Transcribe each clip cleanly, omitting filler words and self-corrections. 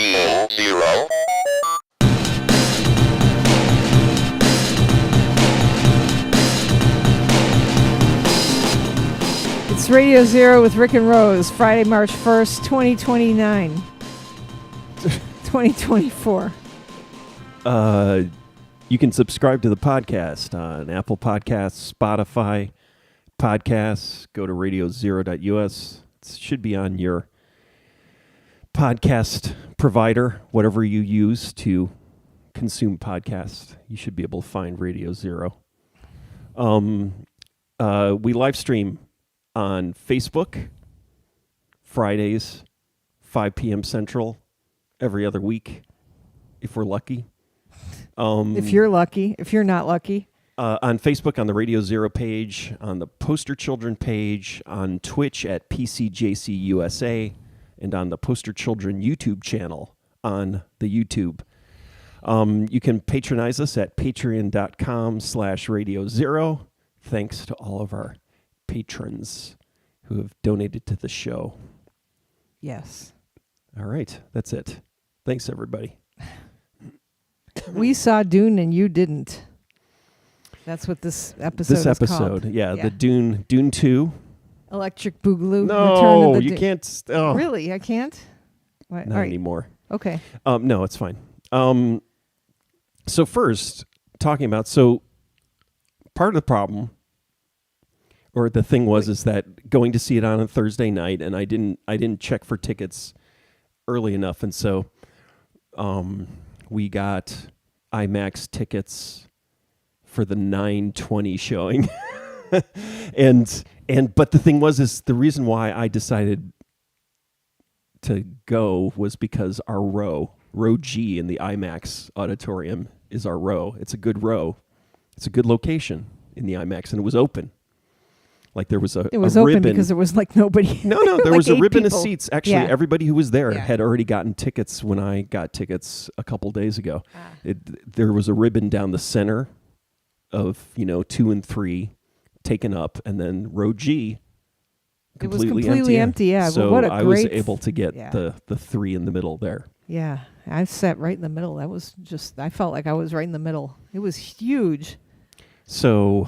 Radio Zero. It's Radio Zero with Rick and Rose, Friday, March 1st, 2029. 2024. You can subscribe to the podcast on Apple Podcasts, Spotify Podcasts. Go to radiozero.us. It should be on your podcast provider, whatever you use to consume podcasts. You should be able to find Radio Zero. We live stream on Facebook Fridays, 5 p.m. Central, every other week, if we're lucky. If you're lucky. If you're not lucky. On Facebook, on the Radio Zero page, on the Poster Children page, on Twitch at PCJC USA, and on the Poster Children YouTube channel on the YouTube. You can patronize us at patreon.com/Radio Zero. Thanks to all of our patrons who have donated to the show. Yes. All right, that's it. Thanks, everybody. We saw Dune and you didn't. That's what this episode is called. Yeah, the Dune 2. Electric Boogaloo. No, you can't. Oh. Really? I can't? What? Not anymore. Okay. No, it's fine. So first, talking about, part of the problem, or the thing is that going to see it on a Thursday night, and I didn't check for tickets early enough, and so we got IMAX tickets for the 9:20 showing. But the thing is the reason why I decided to go was because our row G in the IMAX auditorium is our row. It's a good row. It's a good location in the IMAX, and it was open. Like there was it was a open ribbon. because there was like nobody. No, there like was a ribbon people. of seats. Actually, everybody who was there Yeah. had already gotten tickets when I got tickets a couple days ago. There was a ribbon down the center of 2 and 3 taken up, and then row G completely empty. Yeah, so what a I was great able to get the 3 in the middle there. Yeah, I sat right in the middle. That was I felt like I was right in the middle. It was huge. So,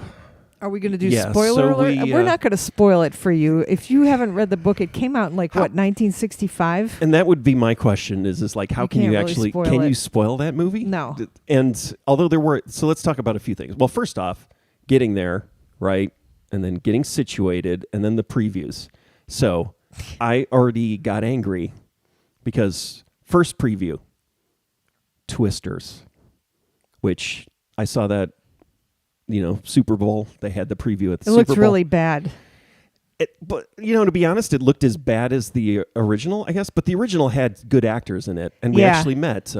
are we going to do spoiler alert? We're not going to spoil it for you. If you haven't read the book, it came out in 1965? And that would be my question is like, how can you actually, you spoil that movie? No. And although so let's talk about a few things. Well, first off, getting there, right? And then getting situated, and then the previews. So I already got angry because first preview, Twisters, which I saw that, Super Bowl. They had the preview at the Super Bowl. It looked really bad. But, to be honest, it looked as bad as the original, I guess. But the original had good actors in it. And we actually met,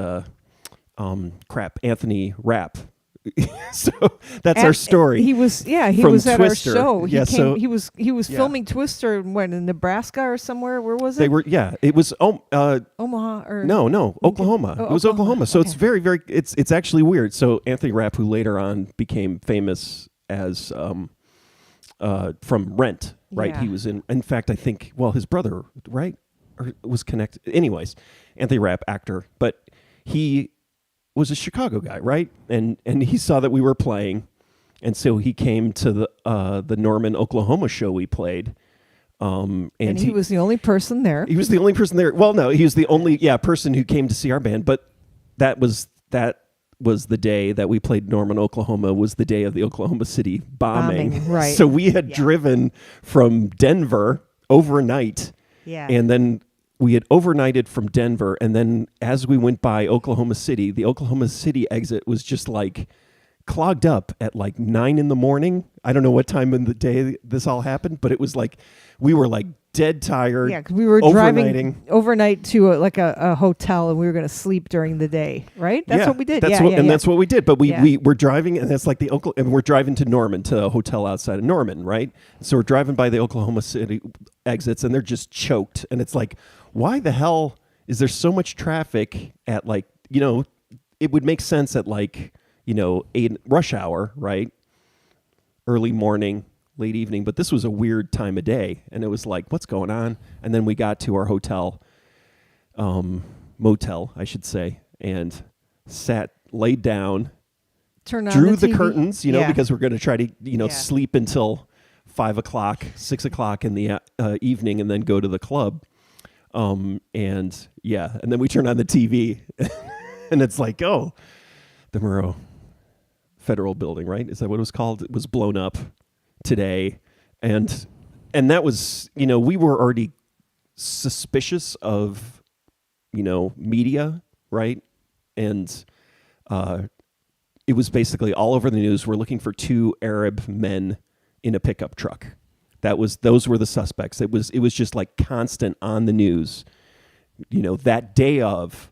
Anthony Rapp. So that's our story. He was at Twister. our show. He was Yeah. filming Twister in Nebraska or somewhere. Where was it? They were it was Omaha or no, Oklahoma. It was Oklahoma. So it's very, very it's actually weird. So Anthony Rapp, who later on became famous as from Rent, right? Yeah. He was in fact, I think, his brother, right? Or was connected. Anyways, Anthony Rapp, actor, but he was a Chicago guy, right? And he saw that we were playing, and so he came to the Norman, Oklahoma show we played. And he was the only person there. He was the only person there. Well, no, he was the only person who came to see our band. But that was the day that we played Norman, Oklahoma. Was the day of the Oklahoma City bombing. Right? So we had driven from Denver overnight, and then we had overnighted from Denver, and then as we went by Oklahoma City, the Oklahoma City exit was just like clogged up at like 9 a.m. I don't know what time in the day this all happened, but it was like we were like dead tired. Yeah, because we were driving overnight to a hotel, and we were going to sleep during the day. Right? That's what we did. That's what we did. But we were driving, and that's like and we're driving to Norman, to a hotel outside of Norman, right? So we're driving by the Oklahoma City exits, and they're just choked, and it's like, why the hell is there so much traffic at it would make sense at 8 rush hour, right? Early morning, late evening, but this was a weird time of day, and it was like, what's going on? And then we got to our hotel, motel, I should say, and laid down, drew the curtains, because we're going to try to, Yeah. sleep until 5 o'clock, 6 o'clock in the evening, and then go to the club. And then we turn on the TV, and it's like, oh, the Murrow Federal Building, right? Is that what it was called? It was blown up today, and that was, we were already suspicious of, media, right? And it was basically all over the news. We're looking for 2 Arab men in a pickup truck. Those were the suspects. It was just like constant on the news. That day of,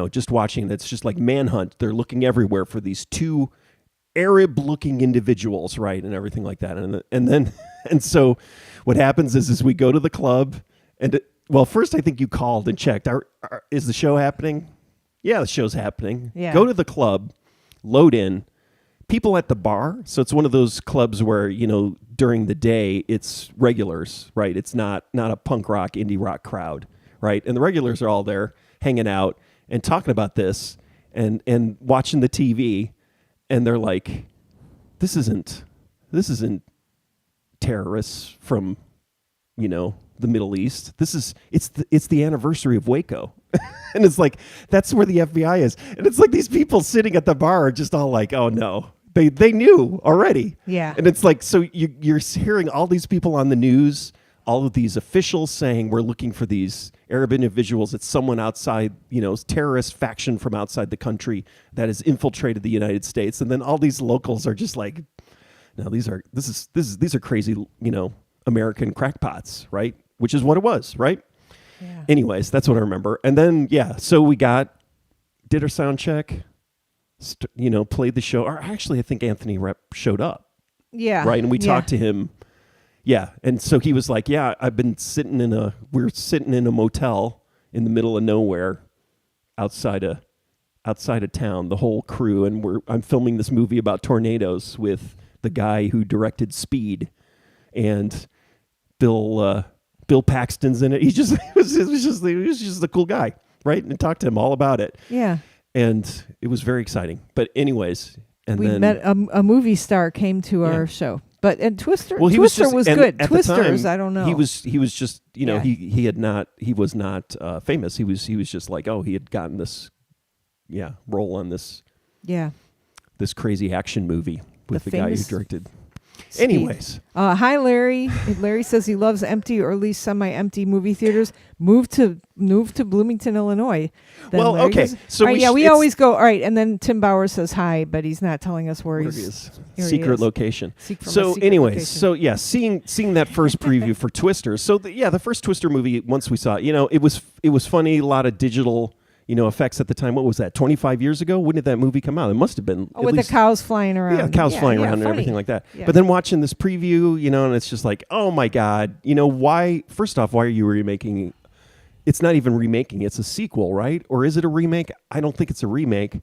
just watching. That's just like manhunt. They're looking everywhere for these 2 Arab-looking individuals, right, and everything like that. And so, what happens is we go to the club, and first I think you called and checked. Is the show happening? Yeah, the show's happening. Yeah. Go to the club, load in. People at the bar. So it's one of those clubs where, during the day it's regulars, right? It's not a punk rock, indie rock crowd, right? And the regulars are all there hanging out and talking about this and watching the TV, and they're like, this isn't terrorists from, the Middle East. It's the anniversary of Waco. And it's like, that's where the FBI is. And it's like these people sitting at the bar are just all like, oh no. They knew already. Yeah. And it's like, so you're hearing all these people on the news, all of these officials saying we're looking for these Arab individuals. It's someone outside, terrorist faction from outside the country that has infiltrated the United States. And then all these locals are just like, no, these are crazy, American crackpots, right? Which is what it was, right? Yeah. Anyways, that's what I remember. And then, so we did our sound check. Played the show. Or actually, I think Anthony Rep showed up. Yeah. Right. And we talked to him. Yeah. And so he was like, yeah, we're sitting in a motel in the middle of nowhere outside of town, the whole crew. And I'm filming this movie about tornadoes with the guy who directed Speed, and Bill Paxton's in it. He was just a cool guy. Right. And talked to him all about it. Yeah. And it was very exciting. But anyways, and we then met a movie star came to our show. But Twister, well, Twister was good. At Twisters, the time, I don't know. He was just, he was not famous. He was just like, he had gotten this role on this crazy action movie with the guy who directed. Speed. Anyways. Hi, Larry. Larry says he loves empty or at least semi-empty movie theaters. Move to Bloomington, Illinois. Then well, Larry okay. goes, So we always go. All right, and then Tim Bauer says hi, but he's not telling us where he's. Secret location. So, anyways, seeing that first preview for Twister. So, the first Twister movie. Once we saw it, it was funny. A lot of digital. Effects at the time. What was that? 25 years ago? When did that movie come out? It must have been. With the cows flying around. Yeah, cows flying around and everything like that. Yeah. But then watching this preview, and it's just like, oh my God, why? First off, why are you remaking? It's not even remaking. It's a sequel, right? Or is it a remake? I don't think it's a remake.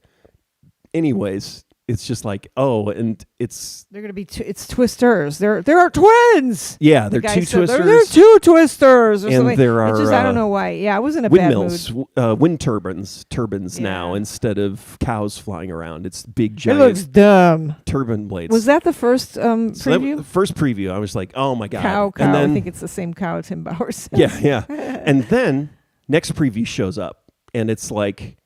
Anyways, it's just like, and they're going to be it's Twisters. There are twins. Yeah, they're 2 Twisters. They're 2 Twisters or and something. There are I don't know why. Yeah, I was in a windmills, bad mood. Wind turbines now instead of cows flying around. It's big giant. It looks dumb. Turbine blades. Was that the first preview? First preview. I was like, oh my God. Cow. And then, I think it's the same cow Tim Bauer says. Yeah. And then next preview shows up, and it's like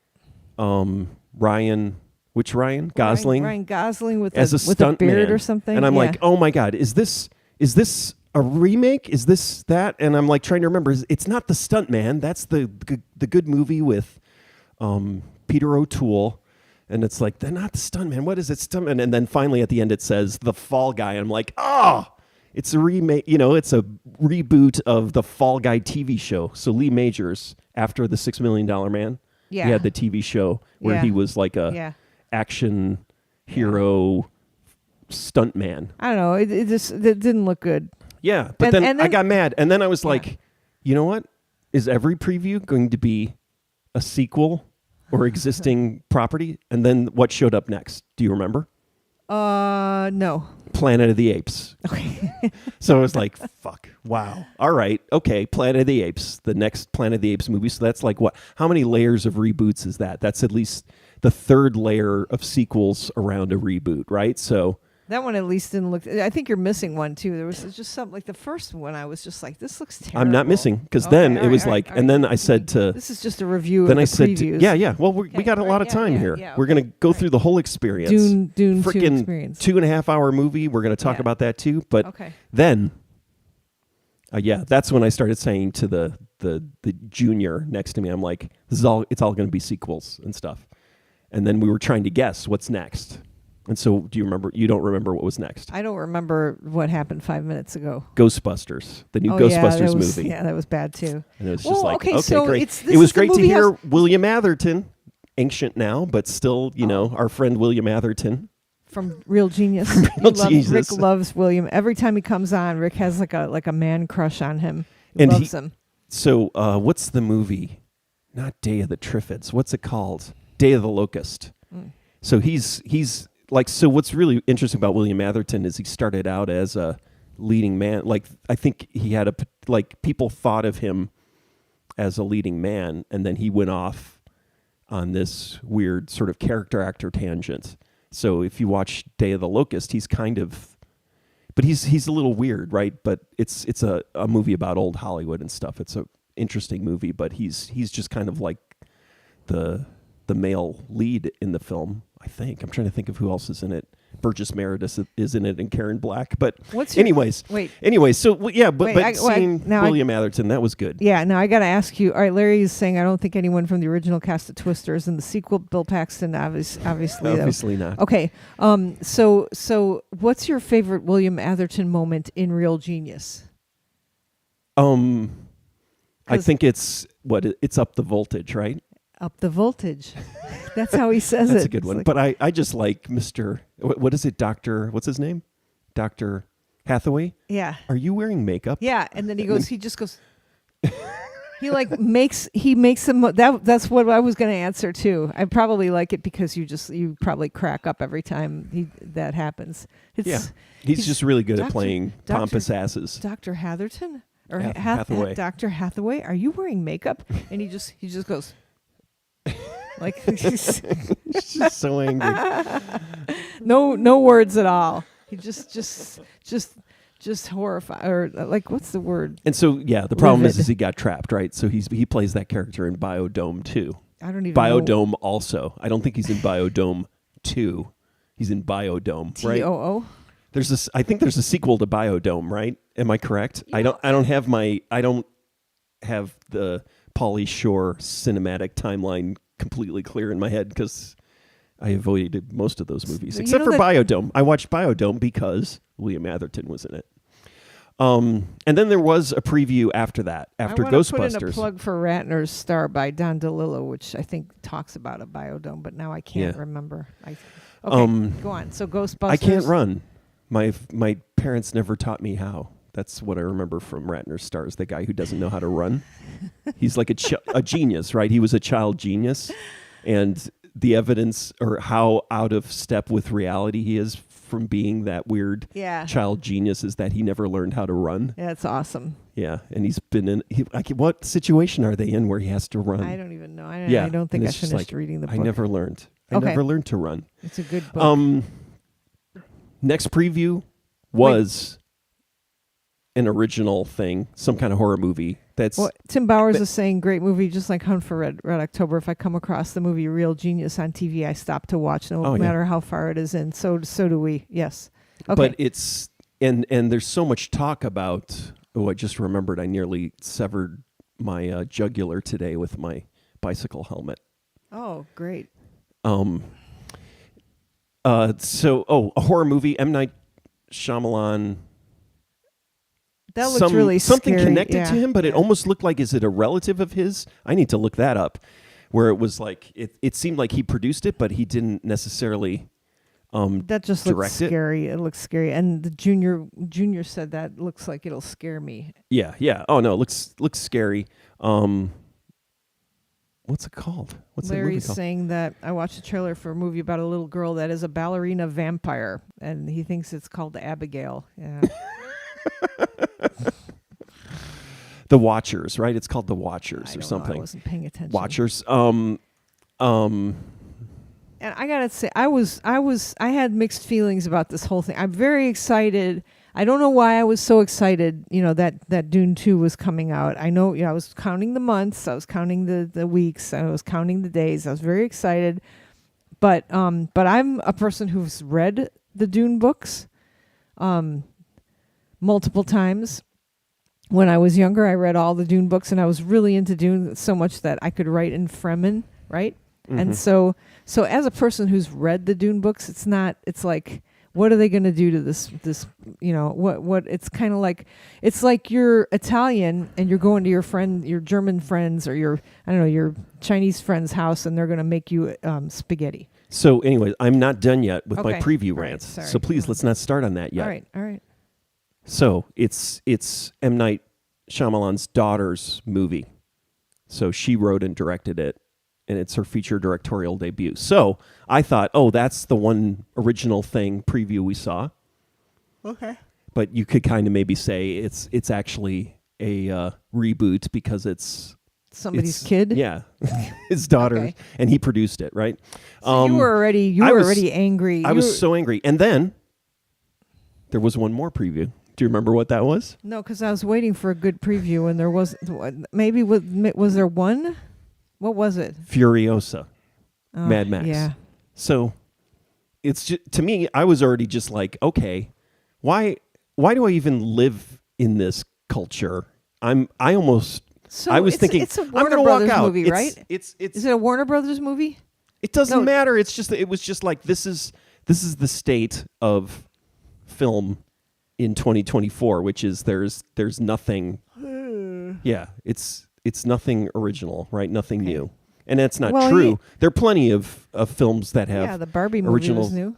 Ryan. Which Ryan Gosling? Ryan Gosling with as a beard man. or something. And I'm like, oh my God, is this a remake? Is this that? And I'm like trying to remember. It's not the stunt man. That's the good movie with Peter O'Toole. And it's like, they're not the stunt man. What is it? Stuntman. And then finally at the end it says The Fall Guy. And I'm like, it's a remake. It's a reboot of the Fall Guy TV show. So Lee Majors, after the $6 Million Man, he had the TV show where he was like a action hero stuntman. I don't know. It didn't look good. Yeah, but then I got mad, and then I was like, you know what? Is every preview going to be a sequel or existing property? And then what showed up next? Do you remember? No. Planet of the Apes. Okay. So I was like, fuck, wow. All right, okay, Planet of the Apes, the next Planet of the Apes movie. So that's like what? How many layers of reboots is that? That's at least the third layer of sequels around a reboot, right? So that one at least didn't look. I think you're missing one too. There was just something like the first one. I was just like, this looks terrible. I'm not missing because then it was like, and then I said to. This is just a review. Then of I the said, previews. yeah. Well, we got a lot of time here. Yeah, we're gonna go through the whole experience. Dune 2 freaking experience. 2.5 hour movie. We're gonna talk about that too. But then, that's when I started saying to the junior next to me, I'm like, it's all gonna be sequels and stuff. And then we were trying to guess what's next. And so, do you remember? You don't remember what was next? I don't remember what happened 5 minutes ago. Ghostbusters, the new Ghostbusters movie. Yeah, that was bad too. And it was just like, okay, so great. It was great to hear William Atherton, ancient now, but still, our friend William Atherton. From Real Genius. Rick loves William. Every time he comes on, Rick has like a man crush on him. He loves him. So, what's the movie? Not Day of the Triffids. What's it called? Day of the Locust. So he's like, so what's really interesting about William Atherton is he started out as a leading man. Like, I think he had people thought of him as a leading man, and then he went off on this weird sort of character actor tangent. So if you watch Day of the Locust, he's kind of, but he's a little weird, right? But it's a movie about old Hollywood and stuff. It's a interesting movie, but he's just kind of like the male lead in the film. I think. I'm trying to think of who else is in it. Burgess Meredith is in it, and Karen Black. But anyways, so seeing William Atherton, that was good. Yeah. Now I got to ask you. All right, Larry is saying I don't think anyone from the original cast of Twister is in the sequel. Bill Paxton, obviously. Obviously not. Okay. So what's your favorite William Atherton moment in Real Genius? I think it's Up the Voltage, right? Up the voltage. That's how he says That's it. a good one. But I just like Mr. What is it, Dr. What's his name? Dr. Hathaway? Yeah. Are you wearing makeup? Yeah. And then he just goes, he makes him, that's what I was going to answer too. I probably like it because you probably crack up every time that happens. He's just really good at playing pompous asses. Dr. Hatherton? Or Hathaway. Dr. Hathaway, are you wearing makeup? And he just goes, like he's just so angry. No words at all. He just horrified, or like, what's the word? And so the problem is he got trapped, right? So he plays that character in Biodome 2. I don't even Biodome know. Also. I don't think he's in Biodome 2. He's in Biodome, right? TOO? I think there's a sequel to Biodome, right? Am I correct? I don't have the Pauly Shore cinematic timeline completely clear in my head because I avoided most of those movies except for Biodome. I watched Biodome because William Atherton was in it. And then there was a preview after that, after Ghostbusters. I want to put in a plug for Ratner's Star by Don DeLillo, which I think talks about a biodome, but now I can't remember. Go on. So Ghostbusters. I can't run. My parents never taught me how. That's what I remember from Ratner's Stars, the guy who doesn't know how to run. He's like a genius, right? He was a child genius. And the evidence, or how out of step with reality he is from being that weird child genius, is that he never learned how to run. Yeah, that's awesome. Yeah, and he's been in... what situation are they in where he has to run? I don't even know. I don't think I finished reading the book. I never learned. I never learned to run. It's a good book. Next preview was... an original thing, some kind of horror movie. Tim Bowers is saying, great movie, just like Hunt for Red October. If I come across the movie Real Genius on TV, I stop to watch, no matter how far it is in. So do we. Yes. Okay. But it's and there's so much talk about. Oh, I just remembered. I nearly severed my jugular today with my bicycle helmet. Oh, great. A horror movie. M. Night Shyamalan. That looks really something scary. Connected to him, but it almost looked like, is it a relative of his? I need to look that up. Where it was like it seemed like he produced it, but he didn't necessarily that just looks scary. It looks scary, and the junior said that looks like it'll scare me. Yeah. Oh no, it looks scary. What What's it called? What's that movie Larry's called? saying that I watched a trailer for a movie about a little girl that is a ballerina vampire, and he thinks it's called Abigail. Yeah. The Watchers, right? It's called The Watchers I or don't something. know, I wasn't paying attention. Watchers. And I gotta say, I had mixed feelings about this whole thing. I'm very excited. I don't know why I was so excited, that Dune 2 was coming out. I know, I was counting the months, I was counting the weeks, I was counting the days. I was very excited. But I'm a person who's read the Dune books multiple times. When I was younger, I read all the Dune books, and I was really into Dune so much that I could write in Fremen, right? Mm-hmm. And so as a person who's read the Dune books, it's like, what are they going to do to this, what it's kind of like, it's like you're Italian and you're going to your German friends or your Chinese friend's house, and they're going to make you spaghetti. So anyway, I'm not done yet with my preview rants. Right, so please, let's not start on that yet. All right. So it's M. Night Shyamalan's daughter's movie. So she wrote and directed it, and it's her feature directorial debut. So I thought, that's the one original thing preview we saw. Okay. But you could kind of maybe say it's actually a reboot because it's somebody's kid. Yeah, his daughter, okay. And he produced it, right? So you were already angry. I was so angry, and then there was one more preview. Do you remember what that was? No, because I was waiting for a good preview, and there was maybe was there one? What was it? Furiosa, Mad Max. Yeah. So it's just, to me, I was already just like, okay, why do I even live in this culture? I was thinking it's a I'm Warner going to Brothers walk out. movie, right? It's Is it a Warner Brothers movie? It doesn't matter. It was just like this is the state of film in 2024, which is there's nothing. Yeah, it's nothing original, right? Nothing new. And that's not true. There are plenty of films that have the Barbie movie was new.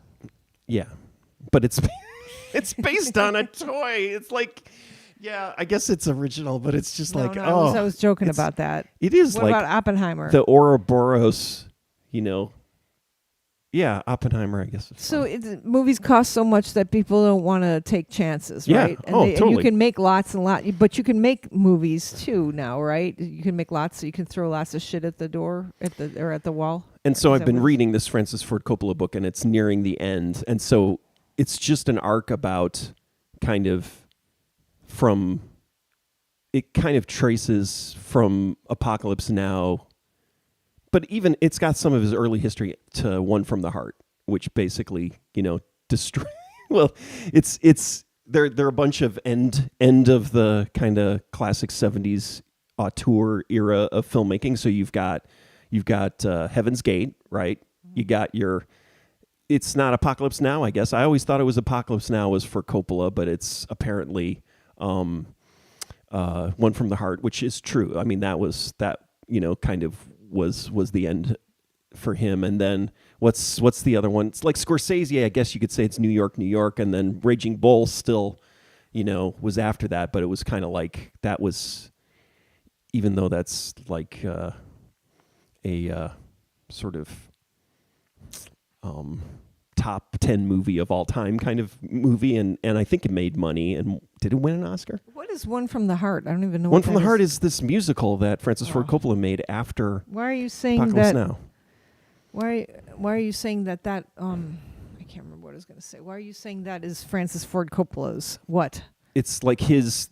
Yeah. But it's based on a toy. It's like, yeah, I guess it's original, but it's just I was joking about that. It is what like about Oppenheimer? The Ouroboros, yeah, Oppenheimer, I guess. So movies cost so much that people don't want to take chances, right? And totally. And you can make lots and lots, but you can make movies too now, right? You can make lots, so you can throw lots of shit at the door, at the wall. And so I've been reading this Francis Ford Coppola book, and it's nearing the end. And so it's just an arc about it kind of traces from Apocalypse Now. But even it's got some of his early history to One from the Heart, which basically, destroy. Well, it's they're a bunch of end of the kind of classic 70s auteur era of filmmaking. So you've got Heaven's Gate, right? You got it's not Apocalypse Now, I guess. I always thought it was Apocalypse Now was for Coppola, but it's apparently One from the Heart, which is true. I mean, that kind of was the end for him. And then what's the other one? It's like Scorsese, I guess you could say it's New York, and then Raging Bull still, was after that, but it was kind of like that was, even though that's like a sort of top 10 movie of all time kind of movie, and I think it made money. And did it win an Oscar? What is One from the Heart? I don't even know. One from the Heart is this musical that Francis Ford Coppola made after. Why are you saying Apocalypse that? Now? Why are you saying that? I can't remember what I was going to say. Why are you saying that is Francis Ford Coppola's what? It's like his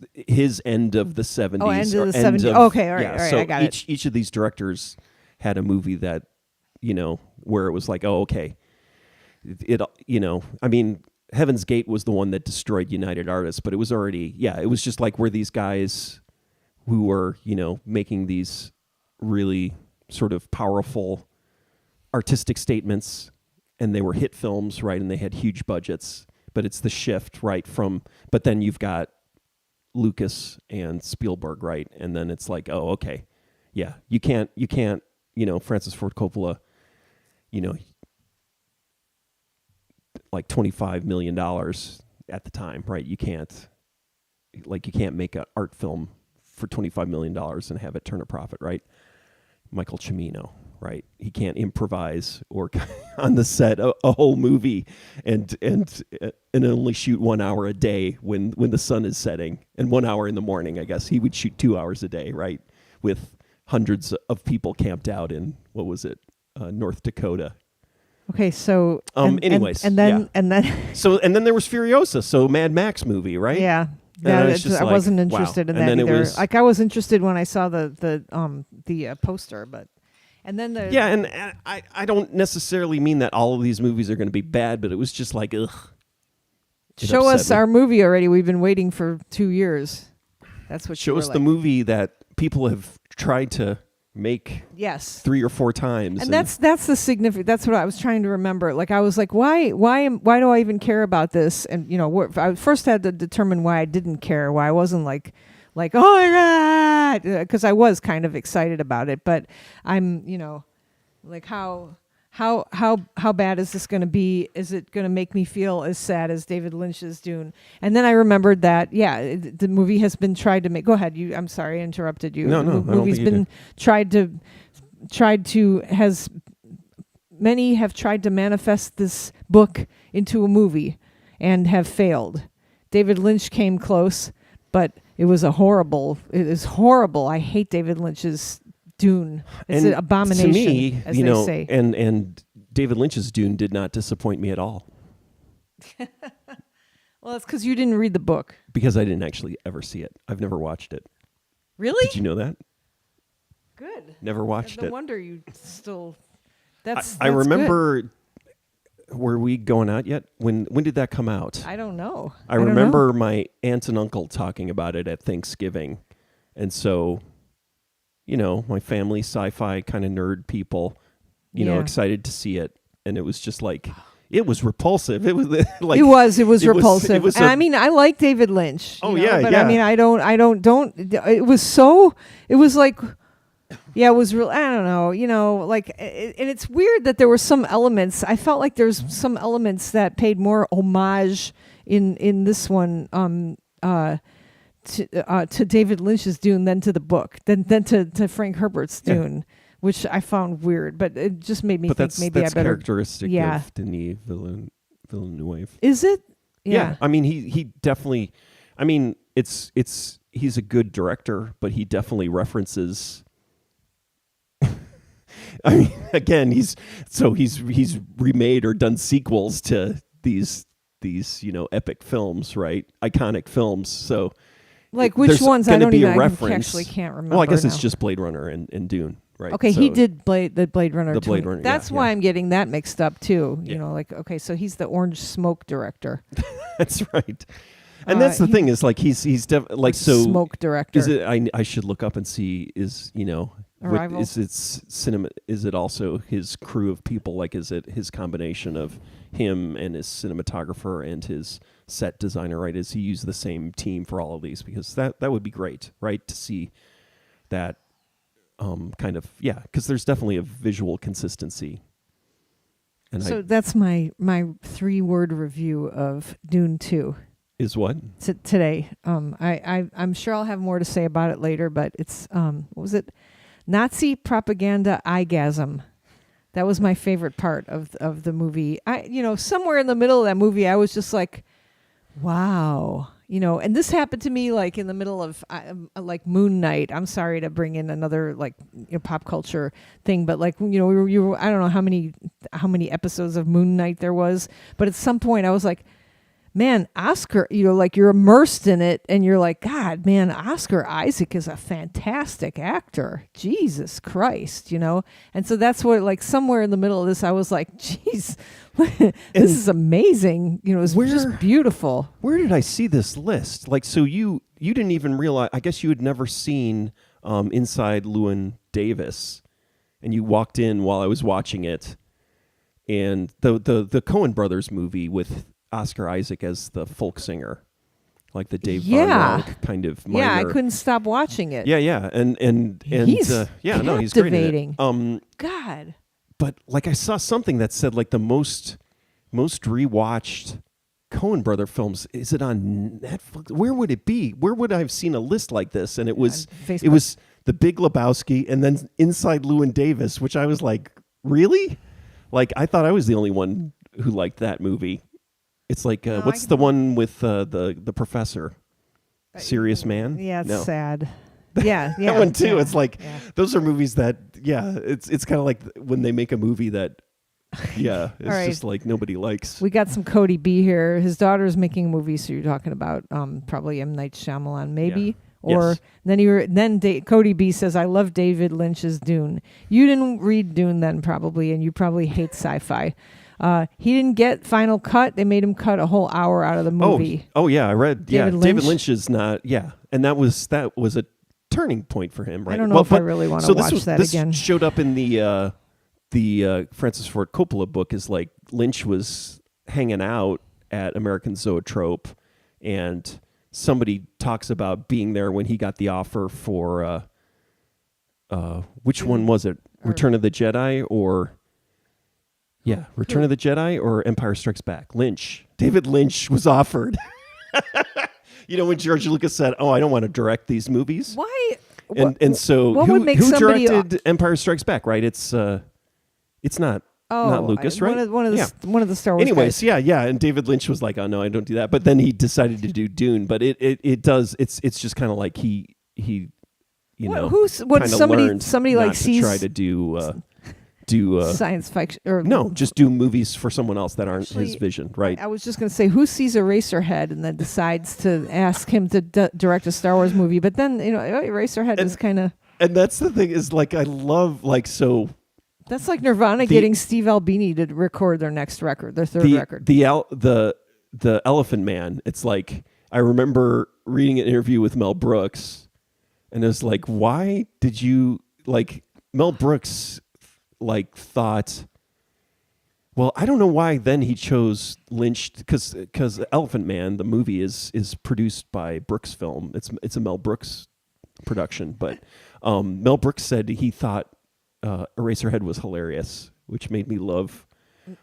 end of the 70s. Oh, end of the 70s. Okay, all right, so I got it. Each of these directors had a movie that, where it was like, oh, okay. I mean, Heaven's Gate was the one that destroyed United Artists, but it was already, it was just like where these guys who were, making these really sort of powerful artistic statements, and they were hit films, right? And they had huge budgets, but it's the shift, right? But then you've got Lucas and Spielberg, right? And then it's like, oh, okay. Yeah, you can't, Francis Ford Coppola, like $25 million at the time, right? You can't make an art film for $25 million and have it turn a profit, right? Michael Cimino, right? He can't improvise or on the set a whole movie and only shoot 1 hour a day when the sun is setting, and 1 hour in the morning. I guess he would shoot 2 hours a day, right? With hundreds of people camped out in, what was it, North Dakota. Okay, so anyways, and then so there was Furiosa, so Mad Max movie, right? Yeah. I wasn't interested in that either. Like I was interested when I saw the poster, but and then the and I don't necessarily mean that all of these movies are going to be bad, but it was just like ugh. Show us our movie already. We've been waiting for 2 years. That's what. Show us the movie that people have tried to make 3 or 4 times, and that's the significant. That's what I was trying to remember. Like I was like, why do I even care about this? And I first had to determine why I didn't care. Why I wasn't like oh my God, because I was kind of excited about it. But I'm like how bad is this going to be? Is it going to make me feel as sad as David Lynch's Dune? And then I remembered that, the movie has been tried to make. Go ahead. I'm sorry, I interrupted you. No, the movie's been many have tried to manifest this book into a movie and have failed. David Lynch came close, but it is horrible. I hate David Lynch's Dune. It's an abomination, to me, as they say. And David Lynch's Dune did not disappoint me at all. Well, it's because you didn't read the book. Because I didn't actually ever see it. I've never watched it. Really? Did you know that? Good. Never watched it. No wonder you still. That's I remember. Good. Were we going out yet? When did that come out? I don't know. I remember my aunt and uncle talking about it at Thanksgiving, and so. My family, sci-fi kind of nerd people, excited to see it. And it was just like, it was repulsive. It was like... It was repulsive. I mean, I like David Lynch. Oh, but I mean, it was like, it was real, I don't know, and it's weird that there were some elements, I felt like there's some elements that paid more homage in this one, to David Lynch's Dune than to the book, than to Frank Herbert's Dune, which I found weird, but it just made me think maybe I better. That's characteristic of Denis Villeneuve. Is it? Yeah. I mean, he definitely. I mean, he's a good director, but he definitely references. I mean, again, he's remade or done sequels to these epic films, right? Iconic films, so. Like which ones? I don't even. I actually can't remember. Well, I guess it's just Blade Runner and Dune, right? Okay, so he did the Blade Runner. The Blade Runner. That's why I'm getting that mixed up too. Okay, so he's the Orange Smoke director. That's right. And that's the thing is like he's like so smoke director. Is it? I should look up and see. Is Arrival? Is it cinema? Is it also his crew of people? Like, is it his combination of him and his cinematographer and his set designer? Right? Is he use the same team for all of these? Because that would be great, right? To see that kind of because there's definitely a visual consistency. And so that's my 3-word review of Dune 2. Is what? Today. I'm sure I'll have more to say about it later, but it's what was it? Nazi propaganda eyegasm. That was my favorite part of the movie. Somewhere in the middle of that movie, I was just like, wow. And this happened to me like in the middle of like Moon Knight. I'm sorry to bring in another pop culture thing, but like we were I don't know how many episodes of Moon Knight there was, but at some point I was like, man, Oscar, you're immersed in it and you're like, God, man, Oscar Isaac is a fantastic actor. Jesus Christ, And so that's what, like, somewhere in the middle of this, I was like, geez, this is amazing. It's just beautiful. Where did I see this list? Like, so you didn't even realize, I guess you had never seen Inside Llewyn Davis, and you walked in while I was watching it, and the Coen Brothers movie with Oscar Isaac as the folk singer, like the Dave Von Ronk kind of minor. Yeah, I couldn't stop watching it. Yeah, and he's he's great in it. God. But like I saw something that said like the most rewatched Coen Brother films. Is it on Netflix? Where would it be? Where would I have seen a list like this? And it was Facebook. The Big Lebowski, and then Inside Llewyn Davis, which I was like, really? Like, I thought I was the only one who liked that movie. It's like, what's the one with the professor? Serious Man? Yeah, it's no. sad. Yeah, that one too. Yeah, it's like those are movies that it's kind of like when they make a movie that it's right. just like nobody likes. We got some Cody B here. His daughter is making a movie, so you're talking about probably M. Night Shyamalan, maybe. Yeah. Or yes. then Cody B says, "I love David Lynch's Dune." You didn't read Dune then, probably, and you probably hate sci-fi. He didn't get final cut. They made him cut a whole hour out of the movie. Oh yeah, I read. David Lynch? David Lynch is not. Yeah, and that was a turning point for him, right? I don't know if I really want to watch that again. This showed up in the Francis Ford Coppola book. Is like Lynch was hanging out at American Zoetrope, and somebody talks about being there when he got the offer for which one was it? Return of the Jedi or Return of the Jedi or Empire Strikes Back? Lynch. David Lynch was offered. When George Lucas said, "Oh, I don't want to direct these movies." Why? And so what who would make who somebody directed Empire Strikes Back? Right? It's not Lucas, right? One of the Star Wars. Anyways, guys. yeah, and David Lynch was like, "Oh no, I don't do that." But then he decided to do Dune. But it does. It's just kind of like he somebody like sees try to do science fiction or just do movies for someone else that aren't his vision, right? I was just going to say, who sees Eraserhead and then decides to ask him to direct a Star Wars movie? But then Eraserhead is kind of, and that's the thing is like I love like so. That's like Nirvana getting Steve Albini to record their next record, their third record. The Elephant Man. It's like I remember reading an interview with Mel Brooks, and it was like, why did you like Mel Brooks? Like thought, well, I don't know why then he chose Lynch because Elephant Man, the movie is produced by Brooks Film. It's a Mel Brooks production, but Mel Brooks said he thought Eraserhead was hilarious, which made me love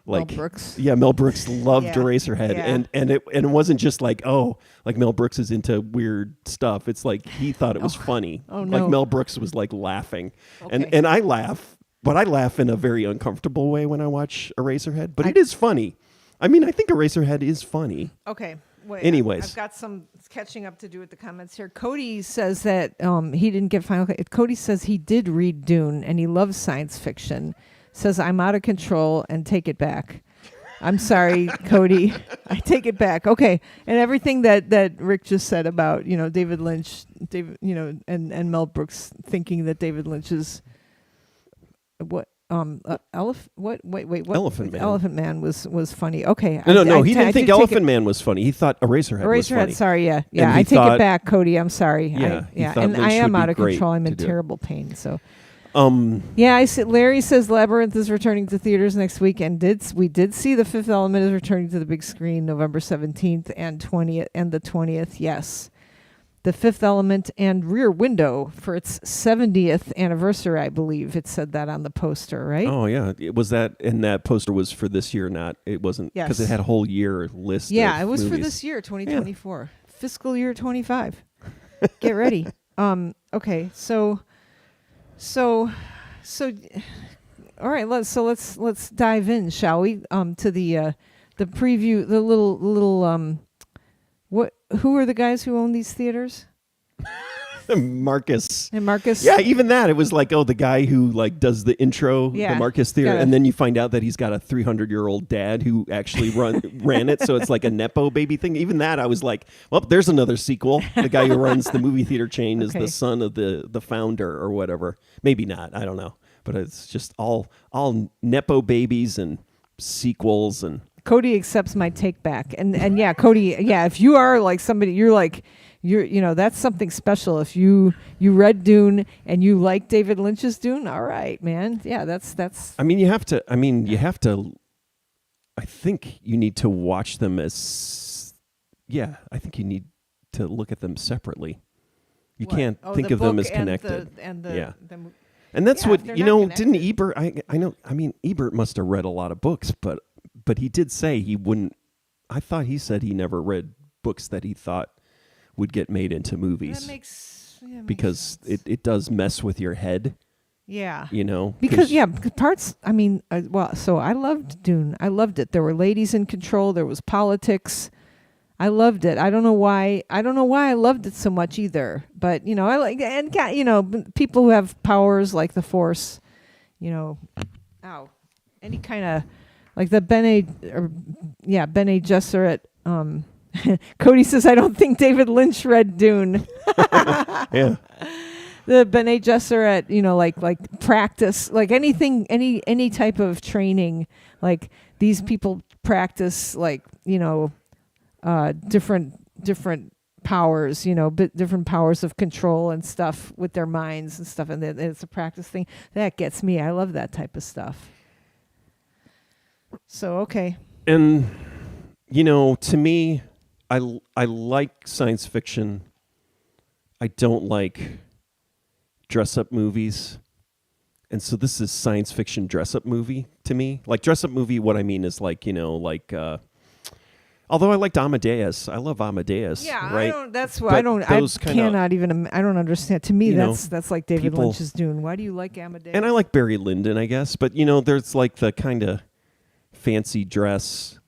like Mel Brooks. Yeah, Mel Brooks loved Eraserhead, yeah. and it wasn't just like like Mel Brooks is into weird stuff. It's like he thought it was funny. Oh no, like Mel Brooks was like laughing, okay. and I laugh. But I laugh in a very uncomfortable way when I watch Eraserhead. But it is funny. I mean, I think Eraserhead is funny. Okay. Wait, anyways. I've got some catching up to do with the comments here. Cody says that he didn't get final. Cody says he did read Dune and he loves science fiction. Says I'm out of control and take it back. I'm sorry, Cody. I take it back. Okay. And everything that Rick just said about, David Lynch, and Mel Brooks thinking that David Lynch is Elephant Man was funny. Okay. No, he didn't think Elephant Man was funny. He thought Eraserhead was funny. Sorry, yeah. I take it back, Cody. I'm sorry. And I am out of control. I'm in terrible pain. So I said Larry says Labyrinth is returning to theaters next week, and we did see The Fifth Element is returning to the big screen November 17th and 20th and the 20th. Yes. The Fifth Element and Rear Window for its 70th anniversary, I believe. It said that on the poster, right? Oh, yeah. It was that, and that poster was for this year, it wasn't, because it had a whole year list. Yeah, it was movies. for this year, 2024. Yeah. Fiscal year 25. Get ready. Okay, so all right, let's dive in, shall we? To the preview, the little who are the guys who own these theaters? Marcus. And Marcus? Yeah, even that. It was like, the guy who like does the intro, the Marcus Theater, and then you find out that he's got a 300-year-old dad who actually ran it, so it's like a Nepo baby thing. Even that, I was like, well, there's another sequel. The guy who runs the movie theater chain is the son of the founder or whatever. Maybe not. I don't know. But it's just all Nepo babies and sequels and... Cody accepts my take back. And yeah, Cody, if you are like somebody, you're that's something special. If you read Dune and you like David Lynch's Dune, all right, man. Yeah, that's I mean, you have to I think you need to watch them as I think you need to look at them separately. You can't think of them as connected. And that's what, didn't Ebert, I know, I mean, Ebert must have read a lot of books, but he did say he wouldn't. I thought he said he never read books that he thought would get made into movies. That makes Yeah, because sense. it does mess with your head. Yeah. You know, Because parts. I mean, so I loved Dune. I loved it. There were ladies in control. There was politics. I loved it. I don't know why. I don't know why I loved it so much either. But I like people who have powers like the Force. Any kind of like the Bene Gesserit. Cody says, I don't think David Lynch read Dune. Yeah. The Bene Gesserit, like practice, like anything, any type of training, like these people practice, like, different powers, different powers of control and stuff with their minds and stuff. And it's a practice thing. That gets me. I love that type of stuff. So, okay. And, to me, I like science fiction. I don't like dress-up movies. And so this is science fiction dress-up movie to me. Like dress-up movie, what I mean is like, although I liked Amadeus. I love Amadeus. Yeah, right? I don't understand. To me, that's like David Lynch's Dune. Why do you like Amadeus? And I like Barry Lyndon, I guess. But, there's like the kind of fancy dress,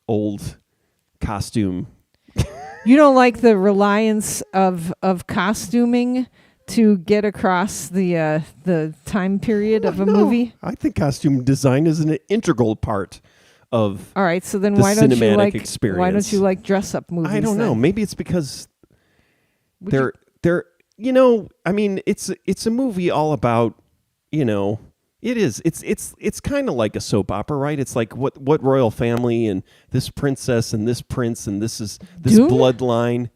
old costume. You don't like the reliance of costuming to get across the time period of a movie? I think costume design is an integral part of all right. So then the why don't experience. Why don't you like dress up movies? I don't know. Maybe it's because they're I mean it's a movie all about it is. It's kind of like a soap opera, right? It's like what royal family and this princess and this prince and this Dune? bloodline.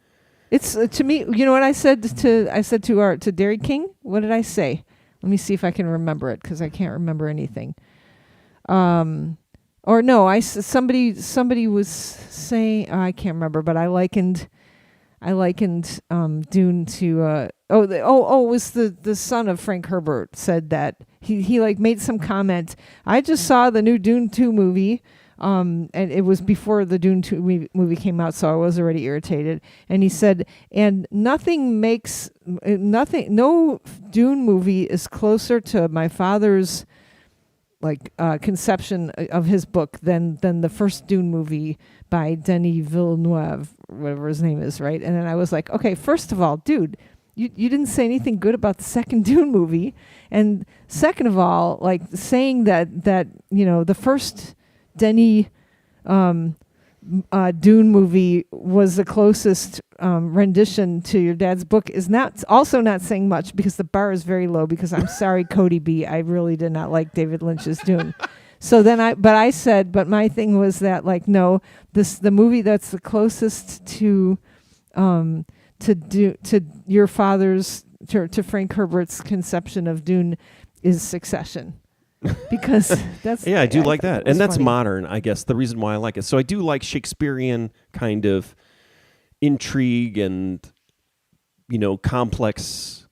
It's to me. You know what I said to Dairy King? What did I say? Let me see if I can remember it because I can't remember anything. Or no, somebody was saying I can't remember, but I likened Dune to it was the son of Frank Herbert said that he like made some comment. I just saw the new Dune 2 movie. And it was before the Dune 2 movie came out, so I was already irritated. And he said, and no Dune movie is closer to my father's conception of his book than the first Dune movie by Denis Villeneuve, whatever his name is, right? And then I was like, okay, first of all, dude, you didn't say anything good about the second Dune movie, and second of all, like saying that the first Denis Dune movie was the closest rendition to your dad's book is not saying much because the bar is very low. Because I'm sorry, Cody B, I really did not like David Lynch's Dune. So then but my thing was that no, the movie that's the closest to your father's to Frank Herbert's conception of Dune is Succession. Because that's I do like that, and that's funny. modern, I guess. The reason why I like it, so I do like Shakespearean kind of intrigue and complex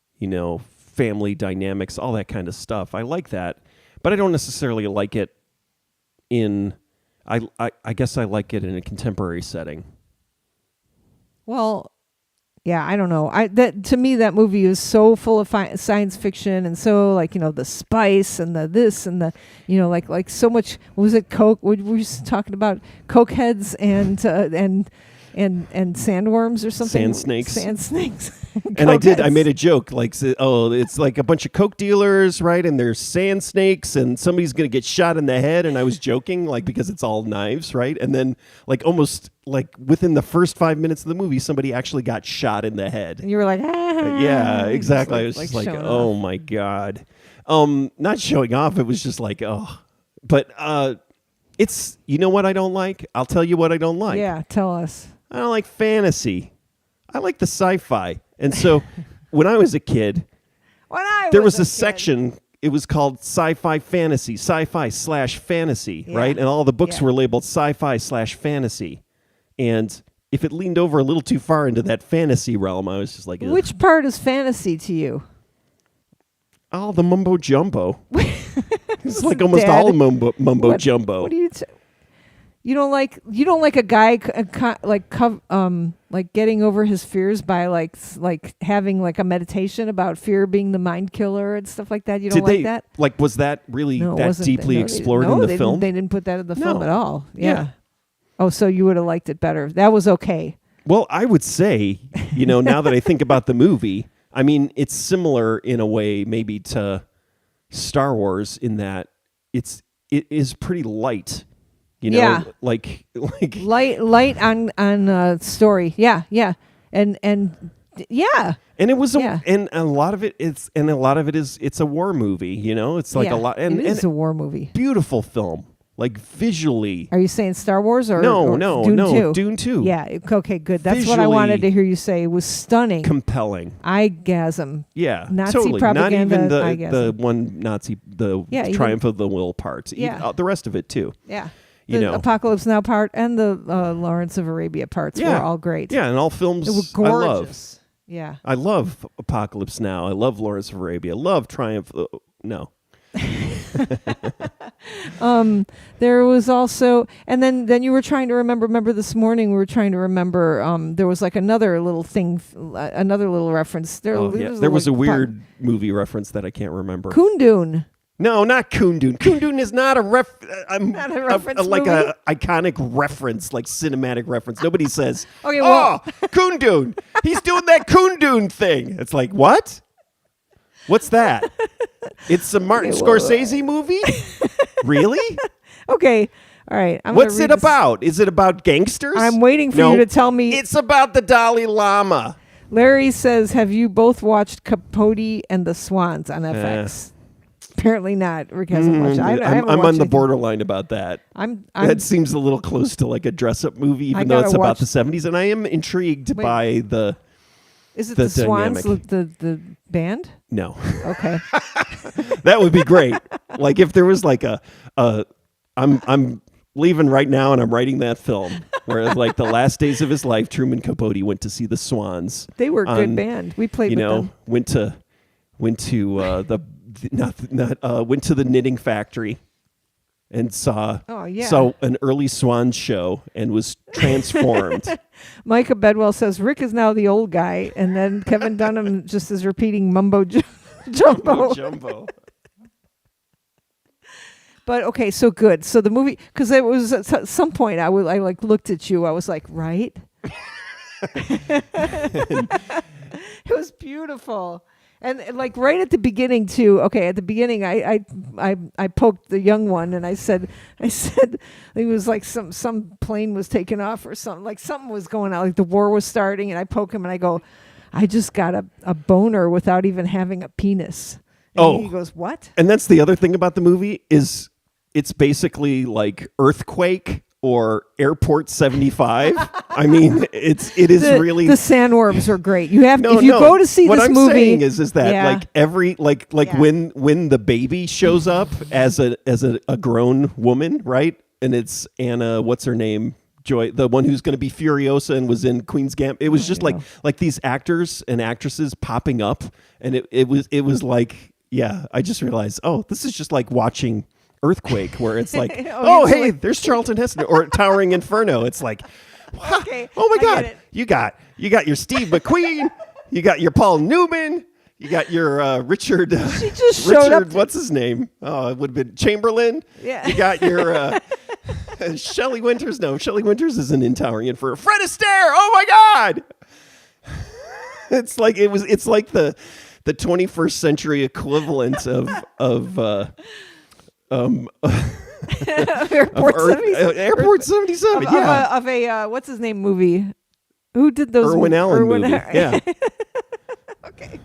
family dynamics, all that kind of stuff. I like that, but I don't necessarily like it in. I guess I like it in a contemporary setting. Well. Yeah, I don't know. To me, that movie is so full of science fiction and so the spice and the this and the like so much. Was it Coke? We were just talking about Coke heads and sandworms or something. Sand snakes. And I made a joke it's like a bunch of Coke dealers, right? And there's sand snakes and somebody's going to get shot in the head. And I was joking because it's all knives, right? And then almost within the first 5 minutes of the movie, somebody actually got shot in the head. And you were like, ah. Yeah, exactly. I was just oh off. my God. Not showing off. It was just but it's, what I don't like? I'll tell you what I don't like. Yeah, tell us. I don't like fantasy. I like the sci-fi. And so when I was a kid, there was a section, it was called sci-fi fantasy, sci-fi/fantasy, right? And all the books were labeled sci-fi/fantasy. And if it leaned over a little too far into that fantasy realm, I was just like, ugh. Which part is fantasy to you? Oh, the mumbo jumbo. It's like almost all mumbo jumbo. What do you You don't like a guy like getting over his fears by like having like a meditation about fear being the mind killer and stuff like that. You don't like that? Like, was that really No, it that wasn't. deeply explored in the film? They didn't put that in the film No. at all. Yeah. Yeah. Oh, so you would have liked it better. That was okay. Well, I would say, now that I think about the movie, I mean, it's similar in a way maybe to Star Wars in that it is pretty light. Yeah. like light on story. Yeah, and yeah. And it was Yeah. and a lot of it is it's a war movie. It's like Yeah, a lot it is and a war movie. beautiful film, like visually. Are you saying Star Wars or No, Dune 2? Dune 2. Yeah. Okay. Good. That's what I wanted to hear you say. It was stunning. Compelling. Eyegasm. Yeah, Nazi totally. propaganda. Not even eyegasm. the one Nazi, the Triumph of the Will part. Yeah. The rest of it too. Yeah. The Apocalypse Now part and the Lawrence of Arabia parts were all great. Yeah, and all films They were I gorgeous. love. Yeah. I love Apocalypse Now. I love Lawrence of Arabia. I love Triumph. No. There was also, and then you were trying to remember this morning we were trying to remember, there was like another little thing, another little reference. There was a weird movie reference that I can't remember. Kundun. No, not Kundun. Kundun is not a Not a reference like movie? a iconic reference, like cinematic reference. Nobody says, Okay, well- Kundun. He's doing that Kundun thing. It's like, what? What's that? It's a Martin Scorsese movie? Really? Okay. All right. What's it about? Is it about gangsters? I'm waiting for you to tell me. It's about the Dalai Lama. Larry says, have you both watched Capote and the Swans on FX? Apparently not. Rick hasn't watched it. I haven't I'm watched on the anything. borderline about that. That seems a little close to like a dress-up movie, even though it's about the 70s. And I am intrigued by the Is it the Swans, dynamic. the band? No. Okay. That would be great. Like if there was like I'm leaving right now and I'm writing that film where like the last days of his life, Truman Capote went to see the Swans. They were a good band. We played with them. Went to the knitting factory and saw an early Swans show and was transformed. Micah Bedwell says Rick is now the old guy, and then Kevin Dunham just is repeating mumbo jumbo. But okay, so good. So the movie, because it was at some point I like looked at you. I was like, right. It was beautiful. And like right at the beginning too. Okay, at the beginning, I poked the young one and I said it was like some plane was taking off or something, like something was going on, like the war was starting, and I poke him and I go, I just got a boner without even having a penis. And he goes, what? And that's the other thing about the movie is it's basically like Earthquake or Airport 75. I mean, it is really the sandworms are great. You have if you go to see what this I'm movie. Saying is that like every when the baby shows up as a grown woman, right? And it's Anna, what's her name? Joy, the one who's going to be Furiosa and was in Queen's Gambit. It was just like these actors and actresses popping up, and it was like, yeah. I just realized, this is just like watching Earthquake, where it's like, hey, there's Charlton Heston, or Towering Inferno. It's like, okay, oh my God, you got your Steve McQueen, you got your Paul Newman, you got your Richard. She just showed up. What's his name? Oh, it would have been Chamberlain. Yeah. You got your Shelley Winters. No, Shelley Winters isn't in Towering Inferno. Fred Astaire. Oh my God. It's like It's like the 21st century equivalent of Airport 77. Of a what's his name movie? Who did those? Irwin Allen movie. Yeah. Okay.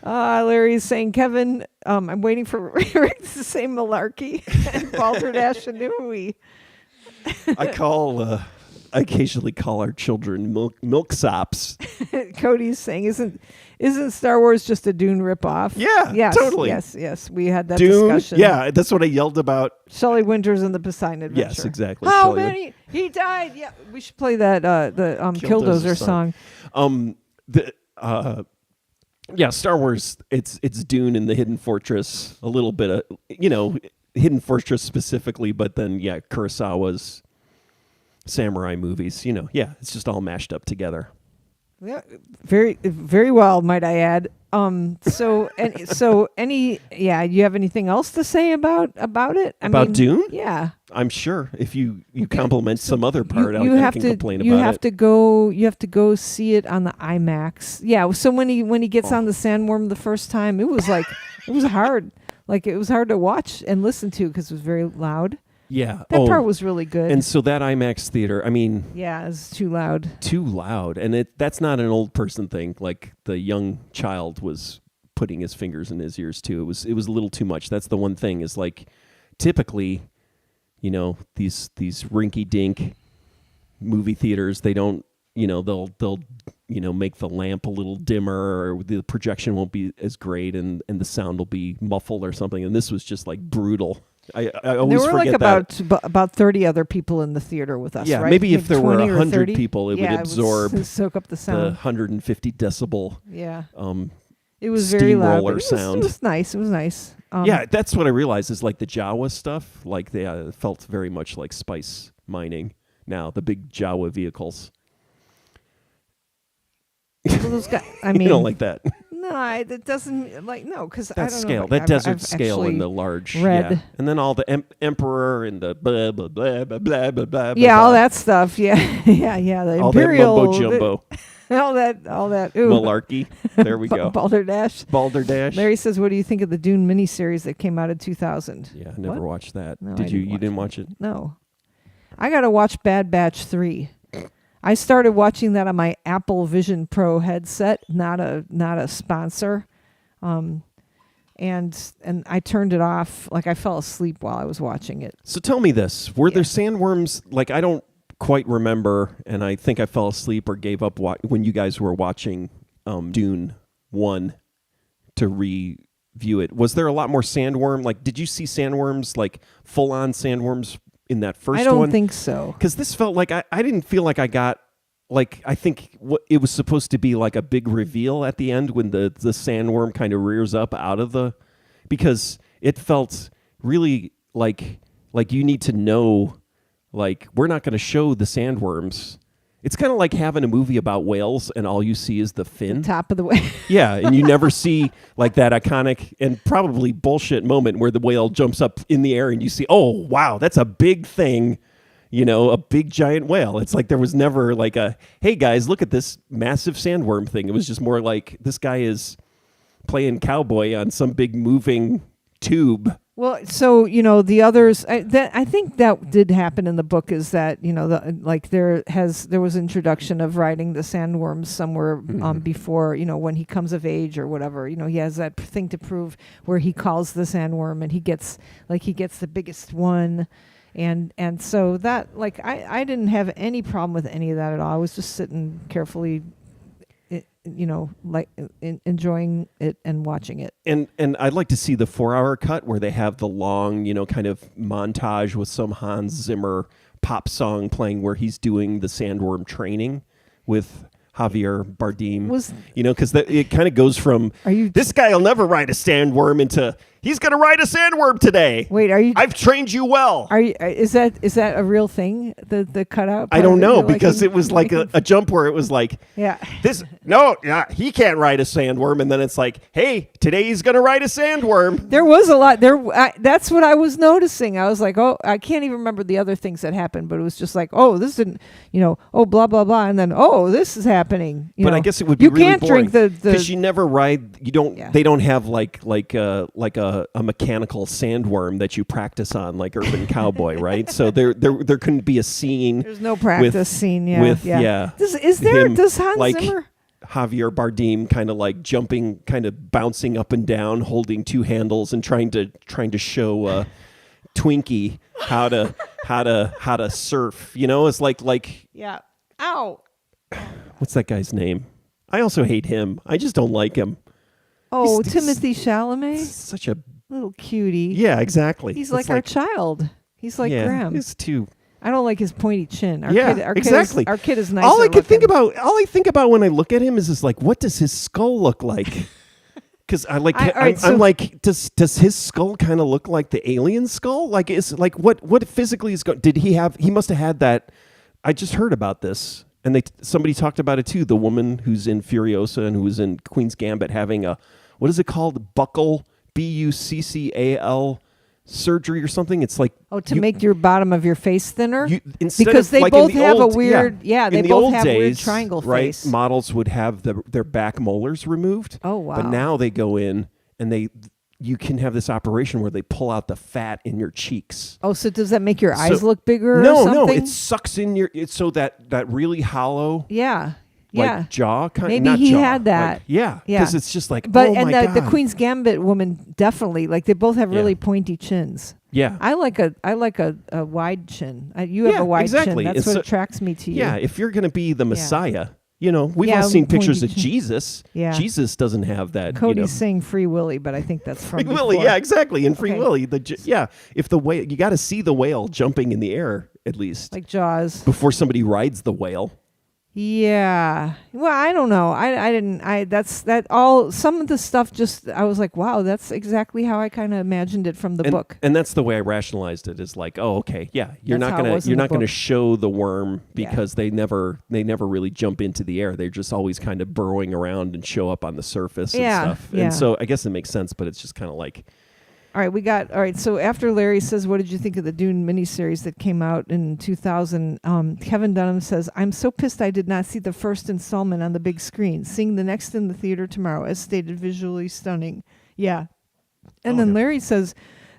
Larry's saying, Kevin, I'm waiting for Rick to say malarkey and balderdash and nooey. I occasionally call our children milksops. Cody's saying, isn't Star Wars just a Dune ripoff? Yeah, yes, totally. Yes. We had that Dune, discussion. Yeah, that's what I yelled about. Shelley Winters and the Poseidon Adventure. Yes, exactly. How many? He died. Yeah, we should play that the Killdozer song. Yeah, Star Wars. It's Dune and the Hidden Fortress. A little bit of Hidden Fortress specifically, but then Kurosawa's samurai movies. It's just all mashed up together. Yeah, very, very well, might I add. You have anything else to say about it? About Dune? Yeah. I'm sure if you compliment some other part, I can complain about it. You have to go see it on the IMAX. Yeah. So when he gets on the sandworm the first time, it was like it was hard. Like it was hard to watch and listen to because it was very loud. Yeah. That part was really good. And so that IMAX theater, I mean... Yeah, it's too loud. Too loud. And that's not an old person thing. Like, the young child was putting his fingers in his ears, too. It was a little too much. That's the one thing, is like, typically, these rinky-dink movie theaters, they don't, they'll make the lamp a little dimmer, or the projection won't be as great, and the sound will be muffled or something. And this was just, like, brutal. I always forget there were about 30 other people in the theater with us, yeah, right? Maybe if there were 100 30? people, it would absorb it would soak up the sound. the 150 decibel it was very loud. Steamroller sound. It was nice. It was nice. That's what I realized is like the Jawa stuff, like they felt very much like spice mining now, the big Jawa vehicles. Well, those guys, I mean, you don't like that. No, it doesn't because I don't scale, know. that desert scale in the large, read. And then all the emperor and the blah blah blah blah blah blah blah. Yeah, all that stuff. Yeah, yeah. The all imperial, that mumbo jumbo. all that. Ooh. Malarkey. There we go. Balderdash. Balderdash. Larry says, "What do you think of the Dune miniseries that came out in 2000?" Yeah, I never watched that. No, Did you? You didn't watch it? No. I got to watch Bad Batch 3. I started watching that on my Apple Vision Pro headset, not a sponsor. And I turned it off. Like I fell asleep while I was watching it. So tell me this: were there sandworms? Like I don't quite remember, and I think I fell asleep or gave up when you guys were watching Dune 1 to review it. Was there a lot more sandworm? Like, did you see sandworms, like full on sandworms in that first one? I don't think so. Because this felt like I didn't feel like I got. Like, I think it was supposed to be like a big reveal at the end when the sandworm kind of rears up out of the... Because it felt really like you need to know, like, we're not going to show the sandworms. It's kind of like having a movie about whales and all you see is the fin. The top of the whale. Yeah, and you never see like that iconic and probably bullshit moment where the whale jumps up in the air and you see, oh, wow, that's a big thing. A big giant whale. It's like there was never like a, hey guys, look at this massive sandworm thing. It was just more like this guy is playing cowboy on some big moving tube. Well, so the others. I think that did happen in the book. Is that there was introduction of riding the sandworms somewhere before when he comes of age or whatever. He has that thing to prove where he calls the sandworm and he gets the biggest one. And so that, I didn't have any problem with any of that at all. I was just sitting carefully, enjoying it and watching it. And I'd like to see the 4-hour cut where they have the long, kind of montage with some Hans Zimmer pop song playing where he's doing the sandworm training with Javier Bardem. Because it kind of goes from this guy will never ride a sandworm into he's going to ride a sandworm today. Wait, I've trained you well. Is that a real thing? The cutout? I don't know because it was like a jump where it was like he can't ride a sandworm, and then it's like, hey, today he's going to ride a sandworm. There was a lot there. That's what I was noticing. I was like, oh, I can't even remember the other things that happened, but it was just like, oh, this didn't, oh, blah blah blah, and then oh, this is happening. But I guess it would be really can't boring drink because you never ride. You don't. Yeah. They don't have like a mechanical sandworm that you practice on like Urban Cowboy, right? So there couldn't be a scene. There's no practice scene. Yeah. Does Hans like Zimmer? Javier Bardem kind of like jumping, kind of bouncing up and down, holding two handles and trying to show Twinkie how to surf. It's like yeah. Ow. What's that guy's name? I also hate him. I just don't like him. Oh, Timothy Chalamet? Such a little cutie. Yeah, exactly. He's like our child. He's like Graham. He's too. I don't like his pointy chin. Our kid is nice. All I think about when I look at him is just like, what does his skull look like? Because I like, I'm like, does his skull kind of look like the alien skull? Like, is like what physically is going? Did he have? He must have had that. I just heard about this, and somebody talked about it too. The woman who's in Furiosa and who was in Queen's Gambit having a, what is it called? Buccal, Buccal surgery or something. It's like to make your bottom of your face thinner, because they both have a weird they both have weird triangle face. Right, models would have their back molars removed. Oh wow! But now they go in and you can have this operation where they pull out the fat in your cheeks. Oh, so does that make your eyes look bigger? No, it sucks in it's so that really hollow. Yeah. Like jaw kind. Maybe not he jaw, had that. Like, because it's just like, but oh my God. the Queen's Gambit woman definitely, like, they both have really pointy chins. Yeah, I like a wide chin. You have a wide chin. That's what attracts me to you. Yeah, if you're going to be the Messiah, we've all seen pictures of Jesus. Yeah. Jesus doesn't have that. Cody's saying Free Willy, but I think that's from Free Willy. Yeah, exactly. In Free Willy, if the whale, you got to see the whale jumping in the air at least, like Jaws, before somebody rides the whale. Yeah. Well, I don't know. I didn't. Some of the stuff just, I was like, wow, that's exactly how I kind of imagined it from the book. And that's the way I rationalized it, is like, oh, okay, yeah, you're not gonna show the worm because they never really jump into the air. They're just always kind of burrowing around and show up on the surface and stuff. Yeah. And so I guess it makes sense, but it's just kind of like. All right, so after Larry says, what did you think of the Dune miniseries that came out in 2000? Kevin Dunham says, I'm so pissed I did not see the first installment on the big screen. Seeing the next in the theater tomorrow, as stated, visually stunning. Yeah. And then Larry says,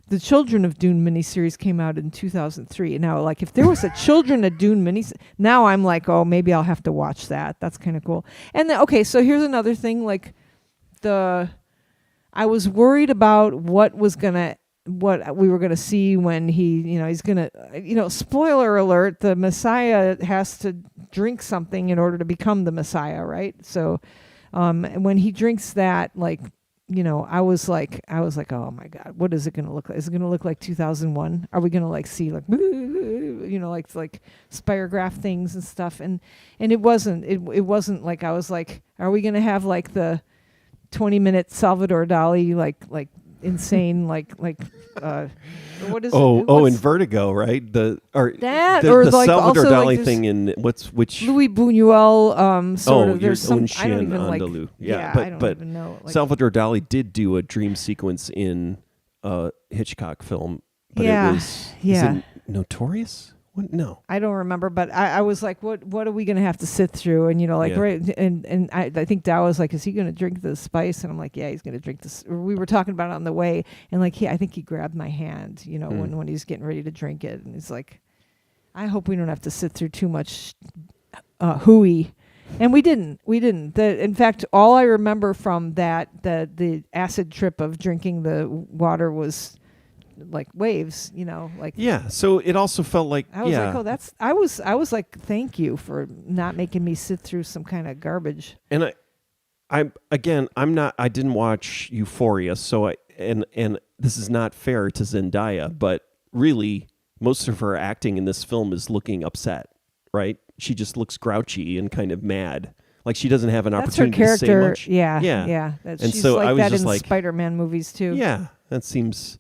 the Children of Dune miniseries came out in 2003. And now, like, if there was a Children of Dune miniseries, now I'm like, oh, maybe I'll have to watch that. That's kind of cool. And then, so here's another thing, like, I was worried about what we were gonna see when he's gonna, spoiler alert, the Messiah has to drink something in order to become the Messiah, right? So, when he drinks that, like, I was like, oh my God, what is it gonna look like? Is it gonna look like 2001? Are we gonna like see like, like spirograph things and stuff? And it wasn't like, I was like, are we gonna have like the 20-minute Salvador Dali like insane like what is in Vertigo, right? The Salvador Dali thing in which Louis Buñuel sort of, there's some, I don't even like, I don't even know, like, Salvador Dali did do a dream sequence in a Hitchcock film, but is it Notorious? What? No, I don't remember, but I was like, what are we gonna have to sit through? And right, and I think Dow was like, is he gonna drink the spice? And I'm like, yeah, he's gonna drink this. We were talking about it on the way, and like I think he grabbed my hand, when he was getting ready to drink it, and he's like, I hope we don't have to sit through too much hooey. And we didn't. In fact, all I remember from the acid trip of drinking the water was like waves, like, so it also felt like, I was like, oh, I was like, thank you for not making me sit through some kind of garbage. And I didn't watch Euphoria, so and this is not fair to Zendaya, but really most of her acting in this film is looking upset, right? She just looks grouchy and kind of mad. Like she doesn't have an opportunity to say much. Yeah. And she's so like I was that just in like, Spider-Man movies too. Yeah, that seems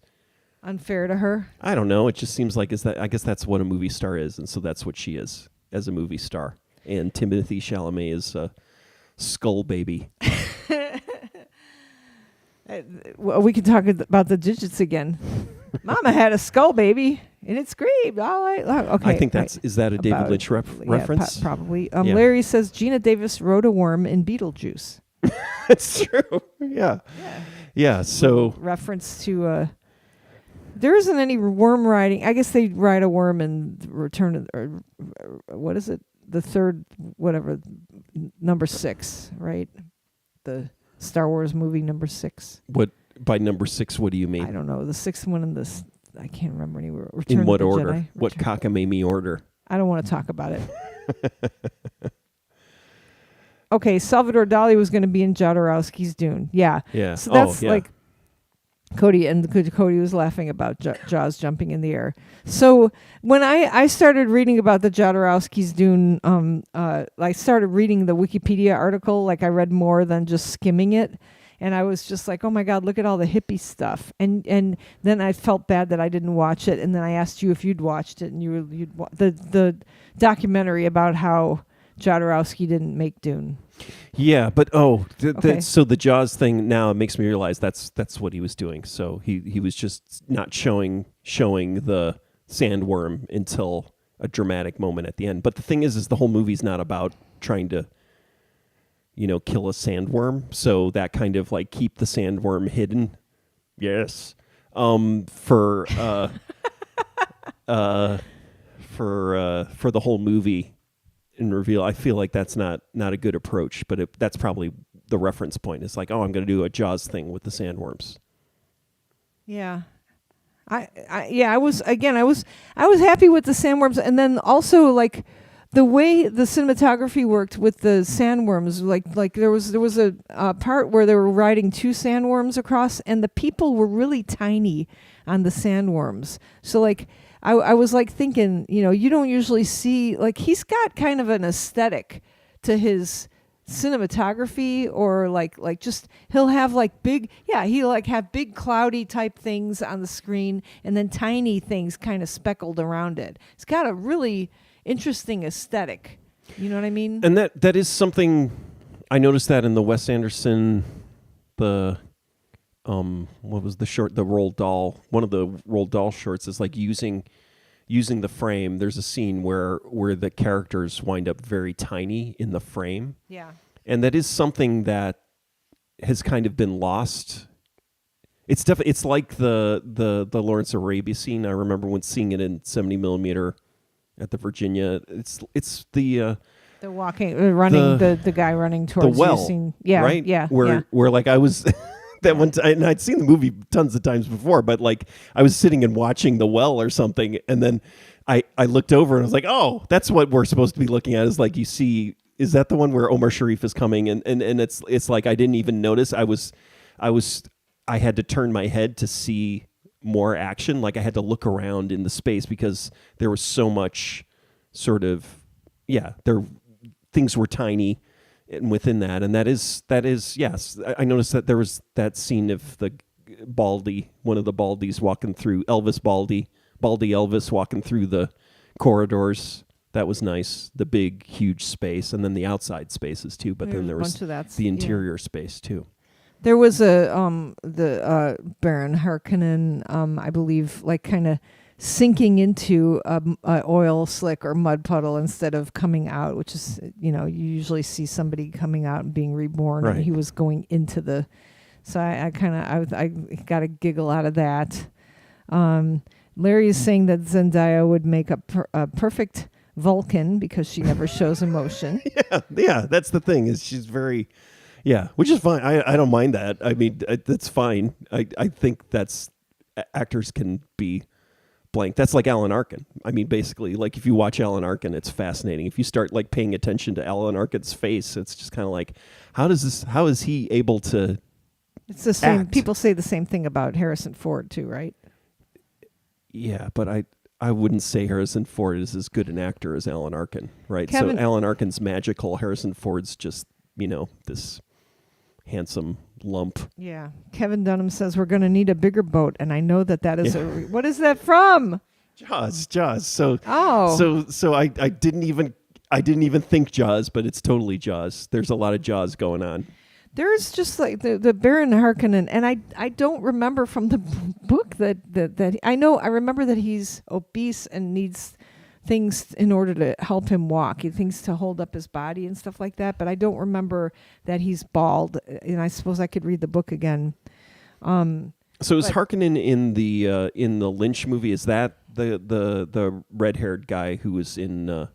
unfair to her. I don't know. It just seems like, I guess that's what a movie star is, and so that's what she is as a movie star. And Timothée Chalamet is a skull baby. Well, we can talk about the digits again. Mama had a skull baby, and it screamed. Okay. I think is that a David Lynch reference? Probably. Larry says Gina Davis rode a worm in Beetlejuice. It's true. Yeah. So reference to there isn't any worm riding. I guess they ride a worm in or what is it? The third, whatever, number 6, right? The Star Wars movie number 6. What by number 6? What do you mean? I don't know. The 6th one in this. I can't remember any. In what order? Jedi. What cockamamie order? I don't want to talk about it. Okay, Salvador Dali was going to be in Jodorowsky's Dune. Yeah. So that's like Cody, and Cody was laughing about Jaws jumping in the air. So when I started reading about the Jodorowsky's Dune, I started reading the Wikipedia article. Like I read more than just skimming it, and I was just like, oh my God, look at all the hippie stuff. And then I felt bad that I didn't watch it. And then I asked you if you'd watched it, and the documentary about how Jodorowsky didn't make Dune. Yeah, but Okay. so the Jaws thing now makes me realize that's what he was doing. So he was just not showing the sandworm until a dramatic moment at the end. But the thing is the whole movie's not about trying to, kill a sandworm. So that kind of like keep the sandworm hidden. Yes. For the whole movie and reveal, I feel like that's not a good approach, but that's probably the reference point. It's like, oh, I'm going to do a Jaws thing with the sandworms. Yeah. I was happy with the sandworms, and then also like the way the cinematography worked with the sandworms, like there was a part where they were riding 2 sandworms across, and the people were really tiny on the sandworms. So like I was like thinking, you don't usually see, like, he's got kind of an aesthetic to his cinematography, or like just he'll have like he'll like have big cloudy type things on the screen and then tiny things kind of speckled around it. It's got a really interesting aesthetic. You know what I mean? And that is something I noticed that in the Wes Anderson, the what was the short, the Roald Dahl, one of the Roald Dahl shorts is like using the frame. There's a scene where the characters wind up very tiny in the frame. Yeah. And that is something that has kind of been lost. It's definitely, it's like the Lawrence of Arabia scene. I remember when seeing it in 70 millimeter at the Virginia. It's the running the guy running towards the well, you scene. Yeah, right? Yeah. Where like I was that one time, and I'd seen the movie tons of times before, but like I was sitting and watching the well or something, and then I looked over and I was like, oh, that's what we're supposed to be looking at. Is like, you see, is that the one where Omar Sharif is coming? And it's like I didn't even notice. I had to turn my head to see more action. Like I had to look around in the space because there was so much sort of, things were tiny and within that. And that is, yes. I noticed that there was that scene of the Baldy, one of the Baldies walking through, Baldy Elvis walking through the corridors. That was nice. The big, huge space, and then the outside spaces too. But then there was the interior space too. There was the Baron Harkonnen, I believe, like kind of sinking into a oil slick or mud puddle instead of coming out, which is, you usually see somebody coming out and being reborn, right. And he was going into the. So I got a giggle out of that. Larry is saying that Zendaya would make a perfect Vulcan because she never shows emotion. Yeah, that's the thing, is she's very, which is fine. I don't mind that. I mean, that's fine. I think that's, actors can be blank. That's like Alan Arkin. I mean, basically, like if you watch Alan Arkin, it's fascinating. If you start like paying attention to Alan Arkin's face, it's just kind of like, how is he able to? It's the same. Act? People say the same thing about Harrison Ford too, right? Yeah, but I wouldn't say Harrison Ford is as good an actor as Alan Arkin, right? Kevin, so Alan Arkin's magical. Harrison Ford's just, this handsome lump. Yeah. Kevin Dunham says we're going to need a bigger boat, and I know that is what is that from? Jaws. So oh, so I didn't even think Jaws, but it's totally Jaws. There's a lot of Jaws going on. There's just like the Baron Harkonnen, and I don't remember from the book that I remember that he's obese and needs things in order to help him walk. He things to hold up his body and stuff like that, but I don't remember that he's bald. And I suppose I could read the book again. So is Harkonnen in the Lynch movie? Is that the red-haired guy who was in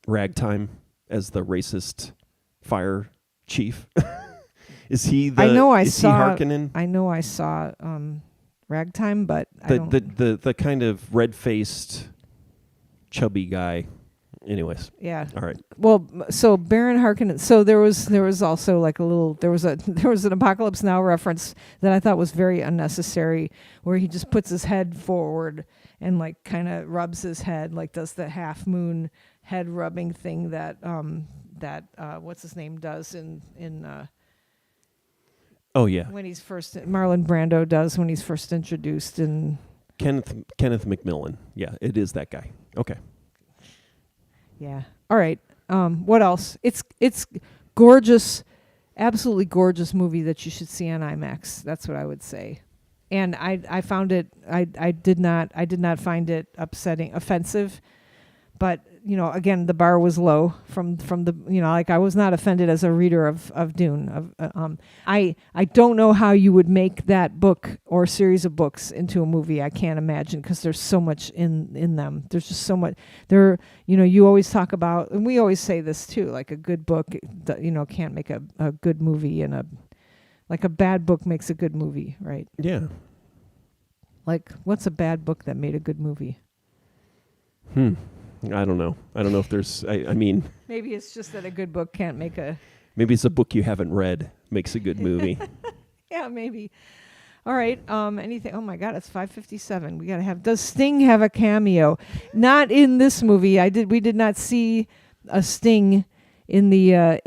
Ragtime as the racist fire chief? Is he the? Is he Harkonnen? I know I saw Ragtime, but the kind of red-faced, chubby guy. Anyways, yeah. All right. Well, so Baron Harkonnen. So there was also like there was an Apocalypse Now reference that I thought was very unnecessary, where he just puts his head forward and like kind of rubs his head, like does the half moon head rubbing thing that what's his name does in Oh yeah, when he's first Marlon Brando does when he's first introduced in Kenneth McMillan. Yeah, it is that guy. Okay. yeah. All right. What else? It's gorgeous, absolutely gorgeous movie that you should see on IMAX. That's what I would say. And I found it I did not find it offensive, but again the bar was low from the like I was not offended as a reader of Dune. I don't know how you would make that book or series of books into a movie. I can't imagine, because there's so much in them. There's just so much. You always talk about, and we always say this too, like a good book can't make a good movie, and a bad book makes a good movie, right? Yeah. Like, what's a bad book that made a good movie? I don't know. I don't know if there's. I mean, maybe it's just that a good book can't make a. Maybe it's a book you haven't read makes a good movie. Yeah, maybe. All right. Anything? Oh my God, it's 5:57. We gotta have. Does Sting have a cameo? Not in this movie. We did not see a Sting in the.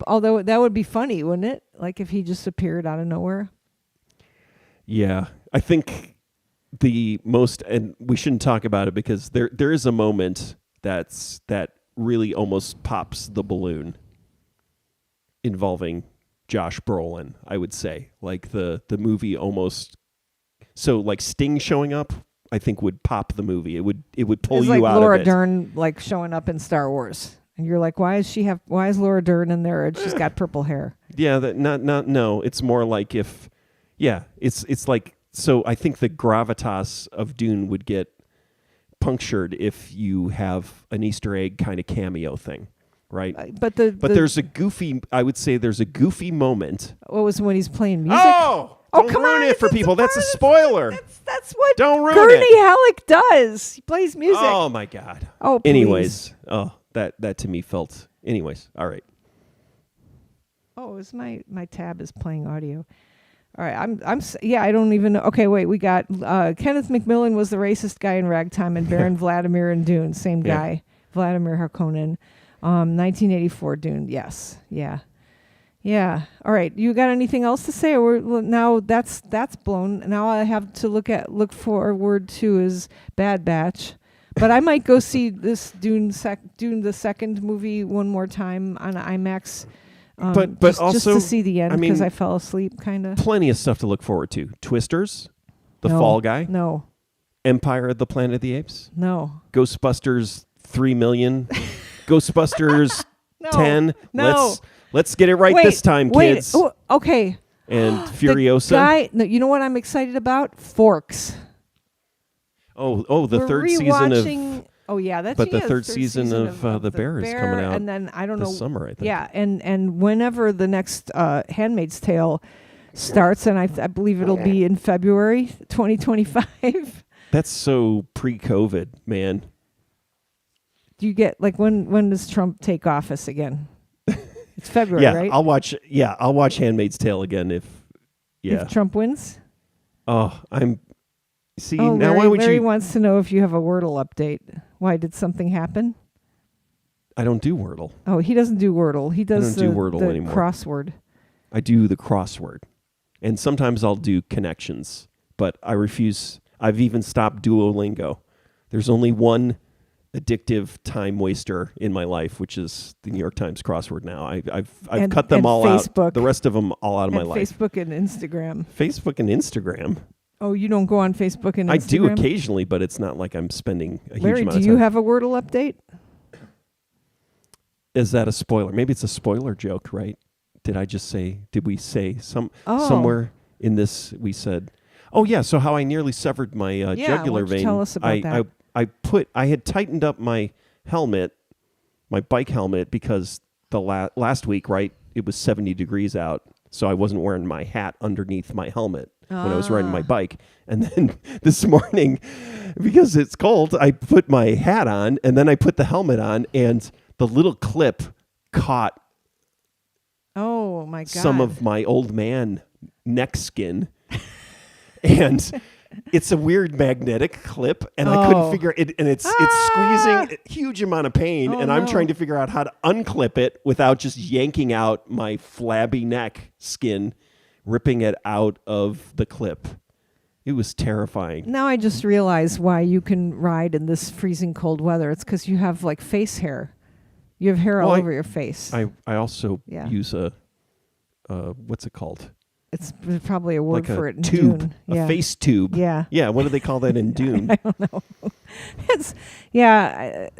Although that would be funny, wouldn't it? Like if he just appeared out of nowhere. Yeah, I think the most, and we shouldn't talk about it because there is a moment that really almost pops the balloon involving Josh Brolin, I would say. Like the movie almost, so like Sting showing up, I think would pop the movie. It would pull it's you like out Laura of it. Dern like showing up in Star Wars. And you're like, why is Laura Dern in there? And she's got purple hair. Yeah, no. It's more like it's like, so I think the gravitas of Dune would get punctured if you have an Easter egg kind of cameo thing, right? But there's a goofy, I would say there's a goofy moment. What was when he's playing music? Oh, don't come ruin on, it for people. That's a spoiler. That's what don't ruin Gurney it. Halleck does. He plays music. Oh my God. Oh, please. Anyways, that to me felt. Anyways, all right. Oh, my tab is playing audio. All right, I don't even know. Okay, wait, we got Kenneth McMillan was the racist guy in Ragtime, and Baron Vladimir in Dune, same guy, Vladimir Harkonnen, 1984 Dune. Yes, yeah. All right, you got anything else to say? Or now that's blown. Now I have to look forward to his Bad Batch, but I might go see this Dune the second movie one more time on IMAX. But also just to see the end, because I mean, I fell asleep, kind of. Plenty of stuff to look forward to. Twisters, The Fall Guy, no, Empire of the Planet of the Apes, no, Ghostbusters 3 million, Ghostbusters no, 10. no. Let's get it right this time, kids. Oh, okay. And Furiosa. The guy, no, you know what I'm excited about? Forks. Oh, the We're third season of. Oh yeah, that's But the third season of The Bear is coming out, and then I don't know this summer, I think. Yeah, and whenever the next Handmaid's Tale starts, and I believe it'll be in February 2025. That's so pre-COVID, man. Do you get like when does Trump take office again? It's February, right? I'll watch Handmaid's Tale again if Trump wins. Oh, see now. Larry, why would Larry wants to know if you have a Wordle update. Why did something happen? I don't do Wordle. Oh, he doesn't do Wordle. He does do Wordle the anymore. Crossword. I do the crossword, and sometimes I'll do connections, but I refuse. I've even stopped Duolingo. There's only one addictive time waster in my life, which is the New York Times crossword. Now I've cut them all Facebook, out. The rest of them all out of my life. Facebook and Instagram. Facebook and Instagram. Oh, you don't go on Facebook and Instagram? I do occasionally, but it's not like I'm spending a huge amount of time. Larry, do you have a Wordle update? Is that a spoiler? Maybe it's a spoiler joke, right? Did we say somewhere in this we said, oh yeah, so how I nearly severed my jugular vein. Tell us about that. I had tightened up my helmet, my bike helmet, because the last week, right, it was 70 degrees out, so I wasn't wearing my hat underneath my helmet when I was riding my bike. And then this morning, because it's cold, I put my hat on, and then I put the helmet on, and the little clip caught oh my God. some of my old man neck skin. And it's a weird magnetic clip, and I couldn't figure it. And it's squeezing a huge amount of pain, and I'm trying to figure out how to unclip it without just yanking out my flabby neck skin, ripping it out of the clip. It was terrifying. Now I just realize why you can ride in this freezing cold weather. It's because you have like face hair. You have hair all over your face. I also use a what's it called? It's probably a word like for a it in tube, Dune. a face tube. Yeah. Yeah. What do they call that in Dune? I don't know.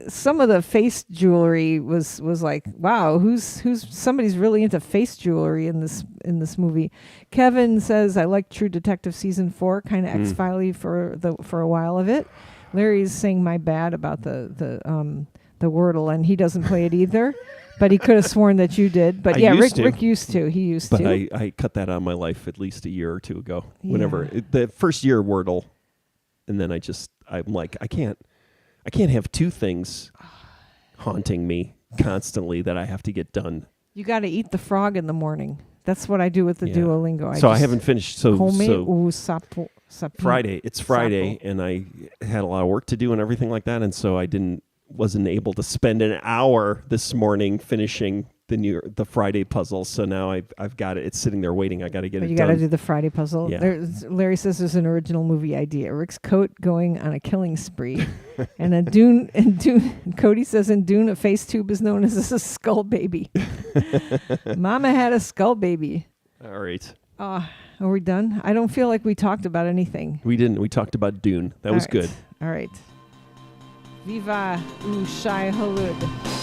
Some of the face jewelry was like, wow, who's somebody's really into face jewelry in this movie. Kevin says, I like True Detective season 4, kind of X-Filey for a while of it. Larry's saying my bad about the Wordle, and he doesn't play it either. But he could have sworn that you did. But Rick used to. He used to. But I cut that out of my life at least a year or two ago. Whenever the first year Wordle, and then I'm like, I can't have two things haunting me constantly that I have to get done. You got to eat the frog in the morning. That's what I do with the Duolingo. I haven't finished. Friday. It's Friday, and I had a lot of work to do and everything like that, and so I wasn't able to spend an hour this morning finishing the Friday puzzle. So now I've got it. It's sitting there waiting. I got to get it done. You got to do the Friday puzzle. Yeah. Larry says there's an original movie idea. Rick's coat going on a killing spree. and Dune. Cody says in Dune, a face tube is known as a skull baby. Mama had a skull baby. All right. Are we done? I don't feel like we talked about anything. We didn't. We talked about Dune. That was good. All right. Viva u Shai Halud.